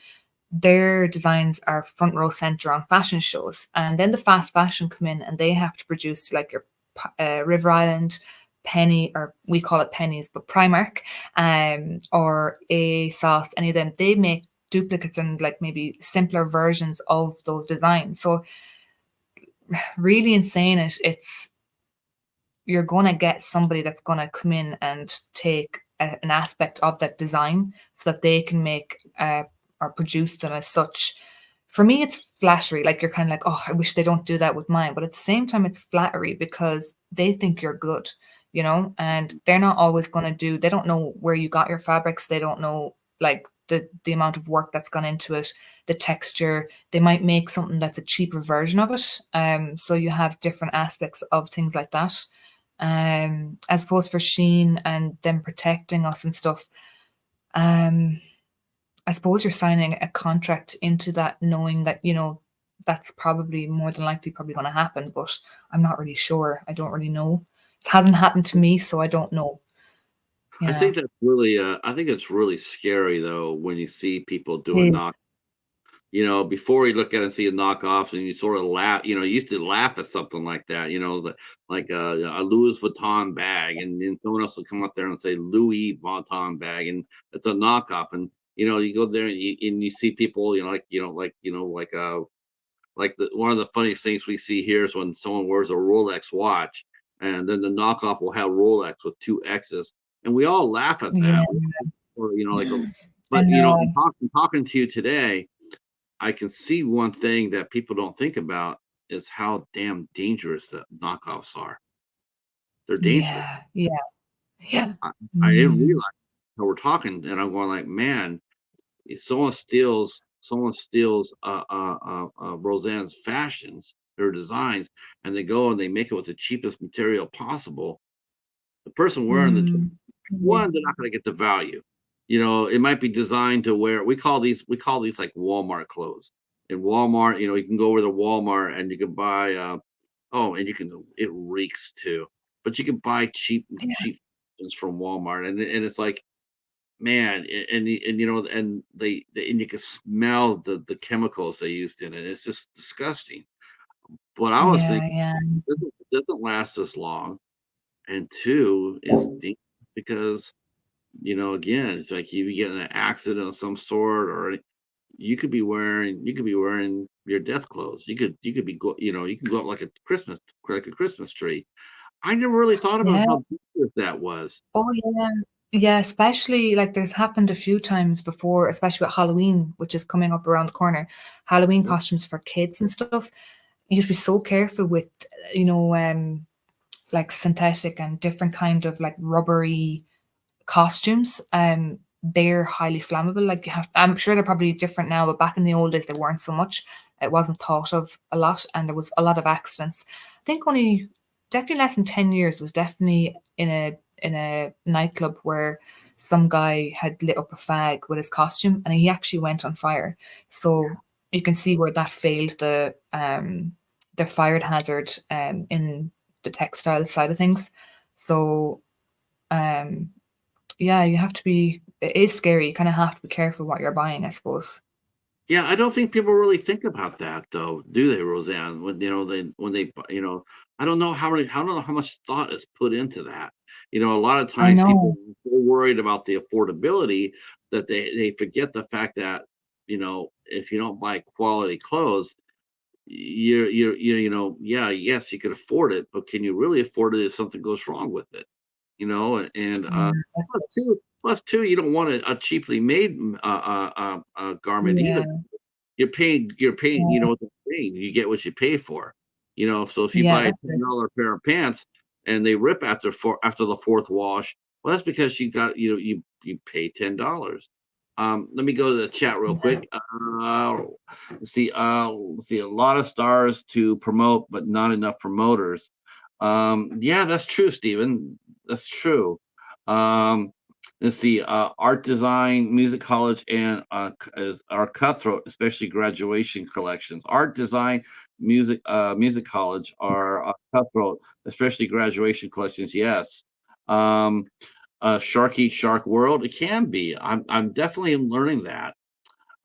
their designs are front row center on fashion shows, and then the fast fashion come in and they have to produce like your River Island, Penny, or we call it pennies, but Primark, or a sauce. Any of them, they make duplicates and like maybe simpler versions of those designs. So really insane it's you're gonna get somebody that's gonna come in and take an aspect of that design so that they can make or produce them as such. For me, it's flattery. Like you're kind of like, oh, I wish they don't do that with mine. But at the same time, it's flattery because they think you're good, and they're not always going to do, they don't know where you got your fabrics. They don't know like the amount of work that's gone into it, the texture. They might make something that's a cheaper version of it. So you have different aspects of things like that. As opposed for Sheen and them protecting us and stuff. Um, I suppose you're signing a contract into that knowing that, that's probably more than likely probably gonna happen, but I'm not really sure. I don't really know. It hasn't happened to me, so I don't know. Yeah. I think it's really scary though when you see people doing It knock. is. Before you look at it and see a knockoffs, and you sort of laugh. You used to laugh at something like that. Like a Louis Vuitton bag, and then someone else will come up there and say Louis Vuitton bag, and it's a knockoff. And you go there and you see people, like one of the funniest things we see here is when someone wears a Rolex watch, and then the knockoff will have Rolex with two X's, and we all laugh at Yeah, that. Or, I but know. in talking to you today, I can see one thing that people don't think about is how damn dangerous the knockoffs are. They're dangerous. Yeah, yeah, yeah. I didn't Mm, realize how we're talking, and I'm going like, man, if someone steals Roseanne's fashions, her designs, and they go and they make it with the cheapest material possible. The person wearing the mm, one, they're not going to get the value. It might be designed to wear. We call these like Walmart clothes. In Walmart, you can go over to Walmart and you can buy. And you can. It reeks too, but you can buy yeah, cheap things from Walmart, and it's like, man, and you can smell the chemicals they used in it. It's just disgusting. But I was thinking, yeah, yeah, it doesn't last as long, and two, it's because again, it's like you get in an accident of some sort, or you could be wearing your death clothes. You could be you can go up like a Christmas tree. I never really thought about yeah. how dangerous that was. Oh, yeah. Yeah, especially like there's happened a few times before, especially with Halloween, which is coming up around the corner. Halloween costumes for kids and stuff. You have to be so careful with, you know, um, like synthetic and different kind of like rubbery costumes. They're highly flammable. Like I'm sure they're probably different now, but back in the old days they weren't so much. It wasn't thought of a lot, and there was a lot of accidents. I think only definitely less than 10 years was definitely in a nightclub where some guy had lit up a fag with his costume, and he actually went on fire. So you can see where that failed the fire hazard in the textile side of things. So um yeah, you have to be it is scary. You kinda have to be careful what you're buying, I suppose. Yeah, I don't think people really think about that though, do they, Roseanne? When they I don't know how much thought is put into that. A lot of I times people know. are so worried about the affordability that they forget the fact that, you know, if you don't buy quality clothes, yeah, yes, you could afford it, but can you really afford it if something goes wrong with it? And Yeah, that's plus it. two, you don't want a cheaply made garment either. Yeah, You're paying, yeah, what they're paying, you get what you pay for. So if you yeah, buy a that's it. $10 pair of pants and they rip after the 4th wash, well, that's because you pay $10. Let me go to the chat real Yeah, quick. Let's see, a lot of stars to promote, but not enough promoters. Yeah, that's true, Stephen. That's true. Um, let's see, art design, music college, and are cutthroat, especially graduation collections. Art design, music college are cutthroat, especially graduation collections. Yes. Um, Shark Eat Shark World, it can be. I'm definitely learning that.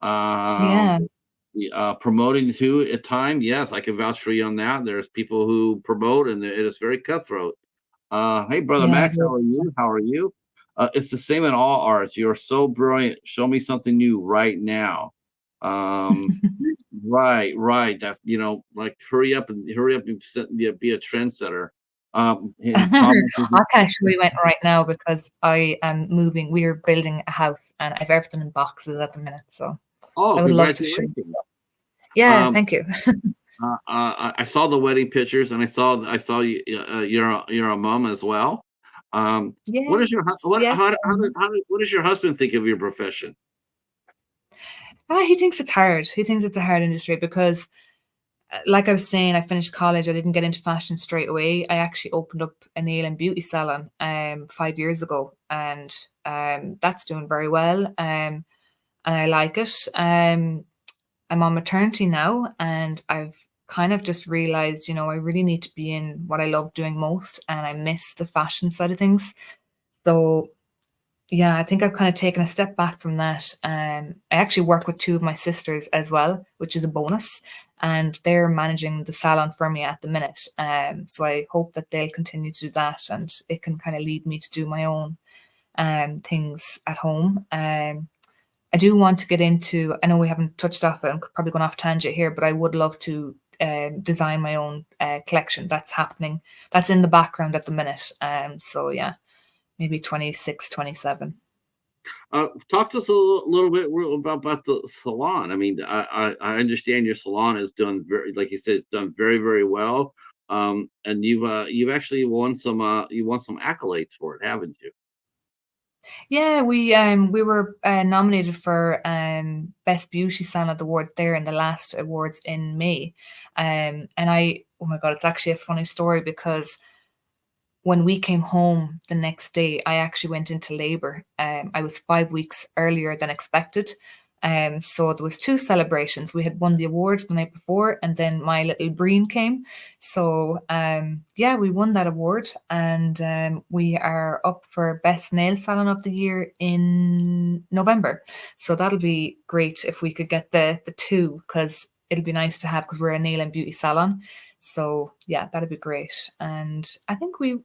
Um, yeah, Promoting too at time, yes, I can vouch for you on that. There's people who promote, and it is very cutthroat. Hey, brother yeah, it Max, how are is. you? How are you? It's the same in all arts. You're so brilliant. Show me something new right now. Um, right, right. That like hurry up and be a trendsetter. And comment. I can actually went right now because I am moving. We're building a house and I've everything in boxes at the minute. So Oh, I would love to show you congratulations. stuff. Yeah, Um, thank you. I saw the wedding pictures, and I saw you. You're a mom as well. What Yes, is your hu- what yes. how did, what does your husband think of your profession? He thinks it's hard. He thinks it's a hard industry because, like I was saying, I finished college. I didn't get into fashion straight away. I actually opened up a nail and beauty salon 5 years ago, and that's doing very well. And I like it. I'm on maternity now, and I've kind of just realized, I really need to be in what I love doing most, and I miss the fashion side of things. So yeah, I think I've kind of taken a step back from that. I actually work with two of my sisters as well, which is a bonus, and they're managing the salon for me at the minute. So I hope that they'll continue to do that, and it can kind of lead me to do my own things at home. I do want to get into. I know we haven't touched off it. I'm probably going off tangent here, but I would love to design my own collection. That's happening. That's in the background at the minute. So yeah, maybe 26, 27. Talk to us a little bit about the salon. I mean, I understand your salon is done very, like you said, it's done very, very well. And you've actually won some accolades for it, haven't you? Yeah, we were nominated for Best Beauty Salon Award there in the last awards in May. And oh my God, it's actually a funny story because when we came home the next day, I actually went into labor. I was 5 weeks earlier than expected. So there was two celebrations. We had won the award the night before, and then my little Breen came. So yeah, we won that award, and we are up for Best Nail Salon of the Year in November. So that'll be great if we could get the two, because it'll be nice to have because we're a nail and beauty salon. So yeah, that'd be great. And I think we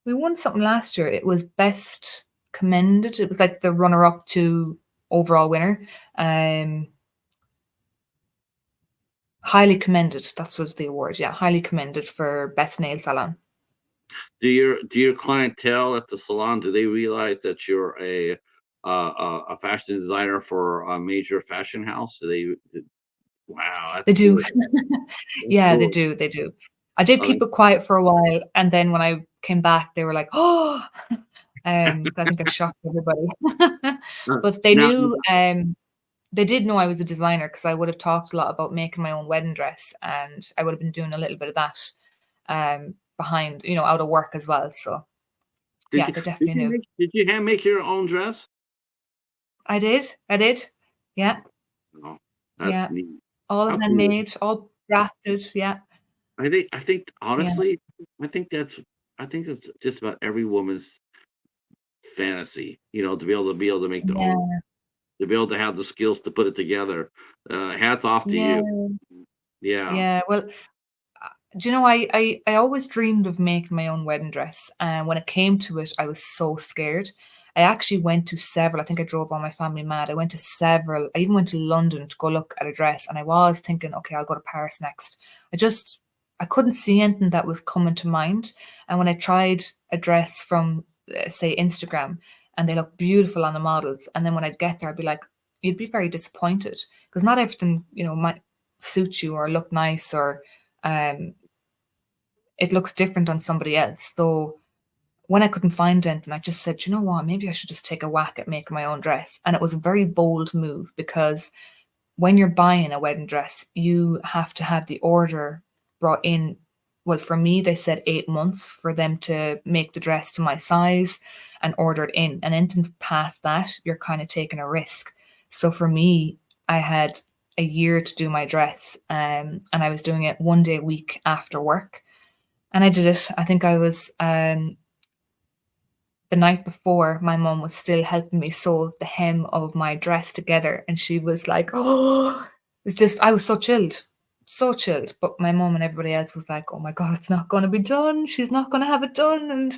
won something last year. It was best commended. It was like the runner up to overall winner. Um Highly commended. That was the award. Yeah, highly commended for best nail salon. Do your clientele at the salon, do they realize that you're a fashion designer for a major fashion house? Wow, that's They do. good. That's Yeah, they cool. do. They do. I did I keep mean, it quiet for a while, and then when I came back, they were like, "Oh," I think I shocked everybody. But they now, knew, they did know I was a designer because I would have talked a lot about making my own wedding dress, and I would have been doing a little bit of that, behind, out of work as well. So did yeah, you they definitely knew. did you hand make your own dress? I did. I did. Yeah, Oh, that's yeah. neat. All How cool. handmade, all drafted. Yeah, I think yeah, honestly, I think that's I think that's just about every woman's fantasy, to be able to make their own, yeah, to be able to have the skills to put it together. Hats off to yeah, you. Yeah. yeah. Well, do you know, I always dreamed of making my own wedding dress, and when it came to it, I was so scared. I actually went to several. I think I drove all my family mad. I went to several. I even went to London to go look at a dress, and I was thinking, okay, I'll go to Paris next. I couldn't see anything that was coming to mind. And when I tried a dress from, say, Instagram, and they look beautiful on the models, and then when I'd get there, I'd be like, you'd be very disappointed because not everything, might suit you or look nice, or um, it looks different on somebody else. So when I couldn't find anything, I just said, you know what, maybe I should just take a whack at making my own dress. And it was a very bold move because when you're buying a wedding dress, you have to have the order brought in. Well, for me, they said 8 months for them to make the dress to my size and order it in. And anything past that, you're kind of taking a risk. So for me, I had a year to do my dress, and I was doing it one day a week after work. And I did it. I think I was the night before, my mum was still helping me sew the hem of my dress together, and she was like, "Oh," it's just I was so chilled, so chilled. But my mum and everybody else was like, "Oh my God, it's not gonna be done. She's not gonna have it done."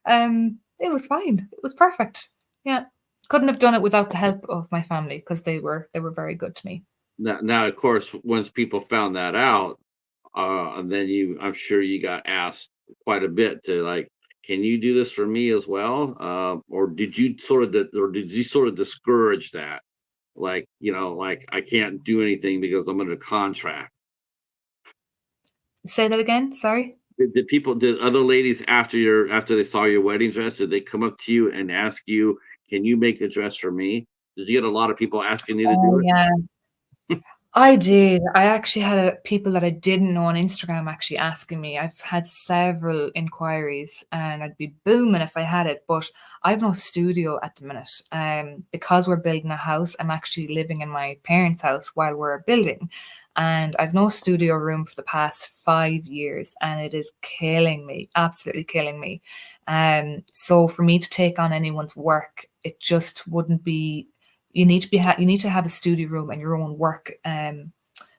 And it was fine. It was perfect. Yeah, couldn't have done it without the help of my family because they were very good to me. Now, of course, once people found that out, and then I'm sure you got asked quite a bit to like, can you do this for me as well? Or did you sort of discourage that? Like, like I can't do anything because I'm under contract. Say that again. Sorry. Did other ladies after they saw your wedding dress, did they come up to you and ask you, can you make a dress for me? Did you get a lot of people asking you to Oh do it? yeah. I did. I actually had people that I didn't know on Instagram actually asking me. I've had several inquiries, and I'd be booming if I had it, but I've no studio at the minute. Because we're building a house, I'm actually living in my parents' house while we're building, and I've no studio room for the past 5 years, and it is killing me, absolutely killing me. So for me to take on anyone's work, it just wouldn't be. You need to have a studio room and your own work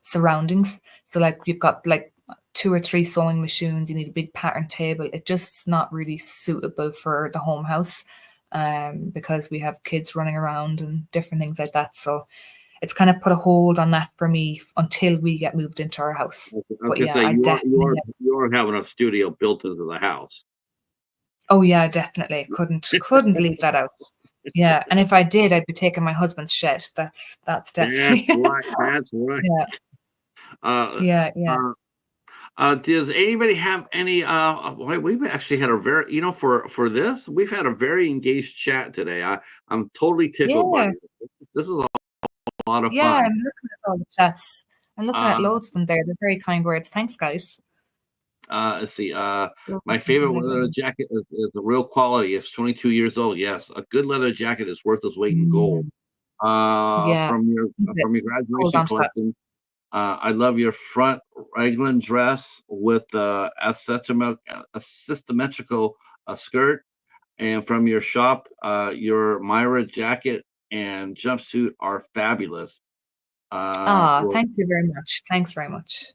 surroundings. So like you've got like two or three sewing machines, you need a big pattern table. It just's not really suitable for the home house, because we have kids running around and different things like that. So it's kind of put a hold on that for me until we get moved into our house. I was But gonna yeah, say I definitely. you are having a studio built into the house. Oh yeah, definitely. Couldn't leave that out. Yeah, and if I did, I'd be taking my husband's shed. That's That's definitely. right. That's right. Yeah, Uh, yeah, yeah. uh, does anybody have any? We've actually had a very, for this, we've had a very engaged chat today. I'm totally tickled by Yeah, this. This is a lot of yeah, fun. I'm looking at all the chats. I'm looking at Uh, loads of them there. They're very kind words. Thanks, guys. let's see. Lovely My favorite leather lettering. jacket is a real quality. It's 22 years old. Yes, a good leather jacket is worth its weight in gold. Mm, yeah. Keep it. From your Hold graduation on to that. collection. I love your front raglan dress with a symmetrical skirt, and from your shop, your Myra jacket and jumpsuit are fabulous. Ah, Well, thank you very much. Thanks very much.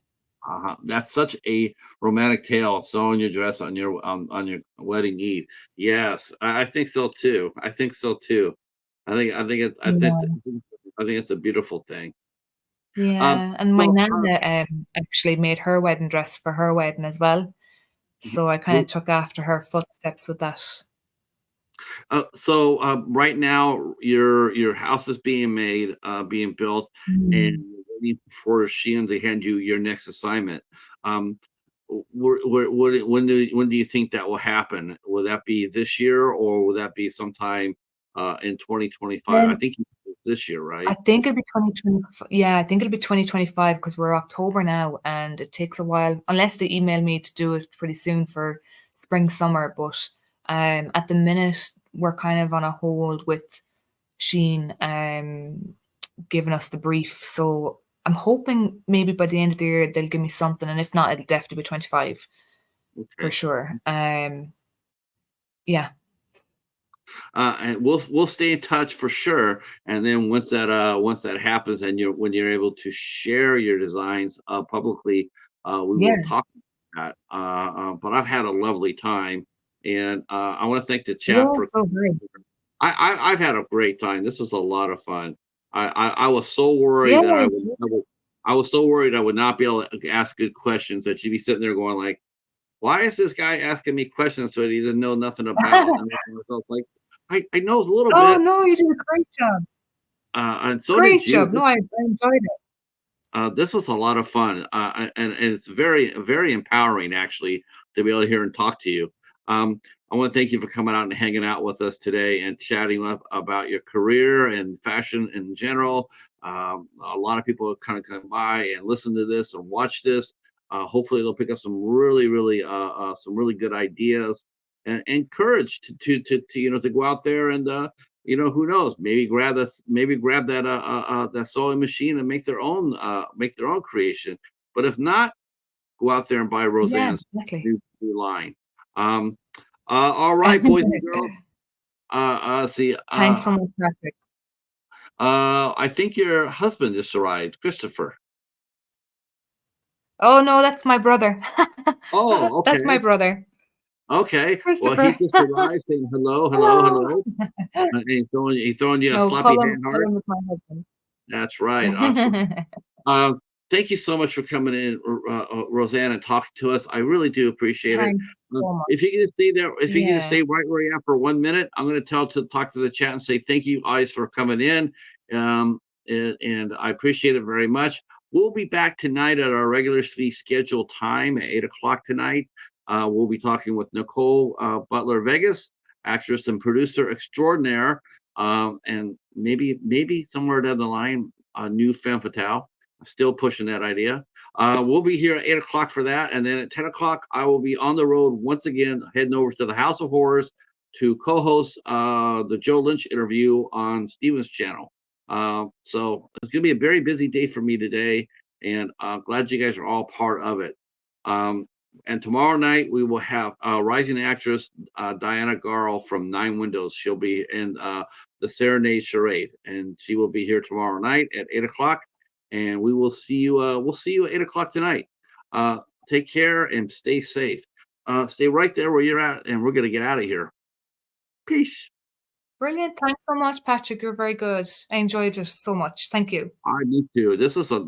that's such a romantic tale. Sewing your dress on your wedding eve. Yes, I think so too. I think so too. Yeah. I think it's a beautiful thing. Um, Yeah, and my so, nana, actually made her wedding dress for her wedding as well, so I kinda well, took after her footsteps with that. right now, your house is being made, being built, and Mm. you're waiting for Shein to hand you your next assignment. Um, when do you think that will happen? Will that be this year, or will that be sometime in 2025? I Then think this year, I right? think it'll be 2025. Yeah, I think it'll be 2025 because 'cause we're October now, and it takes a while unless they email me to do it pretty soon for spring, summer, but, at the minute, we're kind of on a hold with Shein, giving us the brief, so I'm hoping maybe by the end of the year they'll give me something, and if not, it'll definitely be 25 for Okay. sure. Yeah. And we'll stay in touch for sure. And then once that happens, and when you're able to share your designs publicly, we will Yeah. talk about that. But I've had a lovely time, and I want to thank the It chat for was so great. I've had a great time. This is a lot of fun. I was so Yeah, worried that I was so worried I would not be able to ask good questions that you'd be sitting there going like, "Why is this guy asking me questions that he didn't know nothing about?" And I was myself like, I know a little Oh, bit, no, you did a great job. and so did Great you. job. No, I enjoyed it. This was a lot of fun, and it's very empowering actually to be able to hear and talk to you. I want to thank you for coming out and hanging out with us today and chatting up about your career and fashion in general. A lot of people have kind of come by and listen to this and watch this. Hopefully, they'll pick up some really good ideas and courage to to go out there and who knows? Maybe grab that sewing machine and make their own creation. But if not, go out there and buy Yeah, Roseanne's exactly. new line. Um, all right, boys and girls. See, Thanks so much, Patrick. I think your husband just arrived, Christopher. Oh, no, that's my brother. Oh, That's my okay, brother, okay. Well, he Christopher. just arrived, saying hello, hello, Hello. hello, and he's throwing you a No, sloppy hand call heart. him with my husband. That's right. Um, Thank you so much for coming in, Roseanne, and talking to us. I really do appreciate it. Thanks so much. If you can just stay there, if you can just Yeah. stay right where you are for 1 minute, I'm going to talk to the chat and say thank you guys for coming in, and I appreciate it very much. We'll be back tonight at our regularly scheduled time at 8 o'clock tonight. We'll be talking with Nicole Butler Vegas, actress and producer extraordinaire, and maybe somewhere down the line, a new femme fatale. I'm still pushing that idea. We'll be here at 8 o'clock for that, and then at 10 o'clock, I will be on the road once again, heading over to the House of Horrors to co-host the Joe Lynch interview on Steven's channel. So it's going to be a very busy day for me today, and glad you guys are all part of it. Um, and tomorrow night we will have rising actress Diana Garl from Nine Windows. She'll be in the Serenade Charade, and she will be here tomorrow night at 8 o'clock. And we will see you. We'll see you at 8 o'clock tonight. Uh, Take care and stay safe. Stay right there where you're at, and we're gonna get out of here. Peace. Brilliant. Thanks so much, Patrick. You're very good. I enjoyed it so much. Thank you. I need to. This is a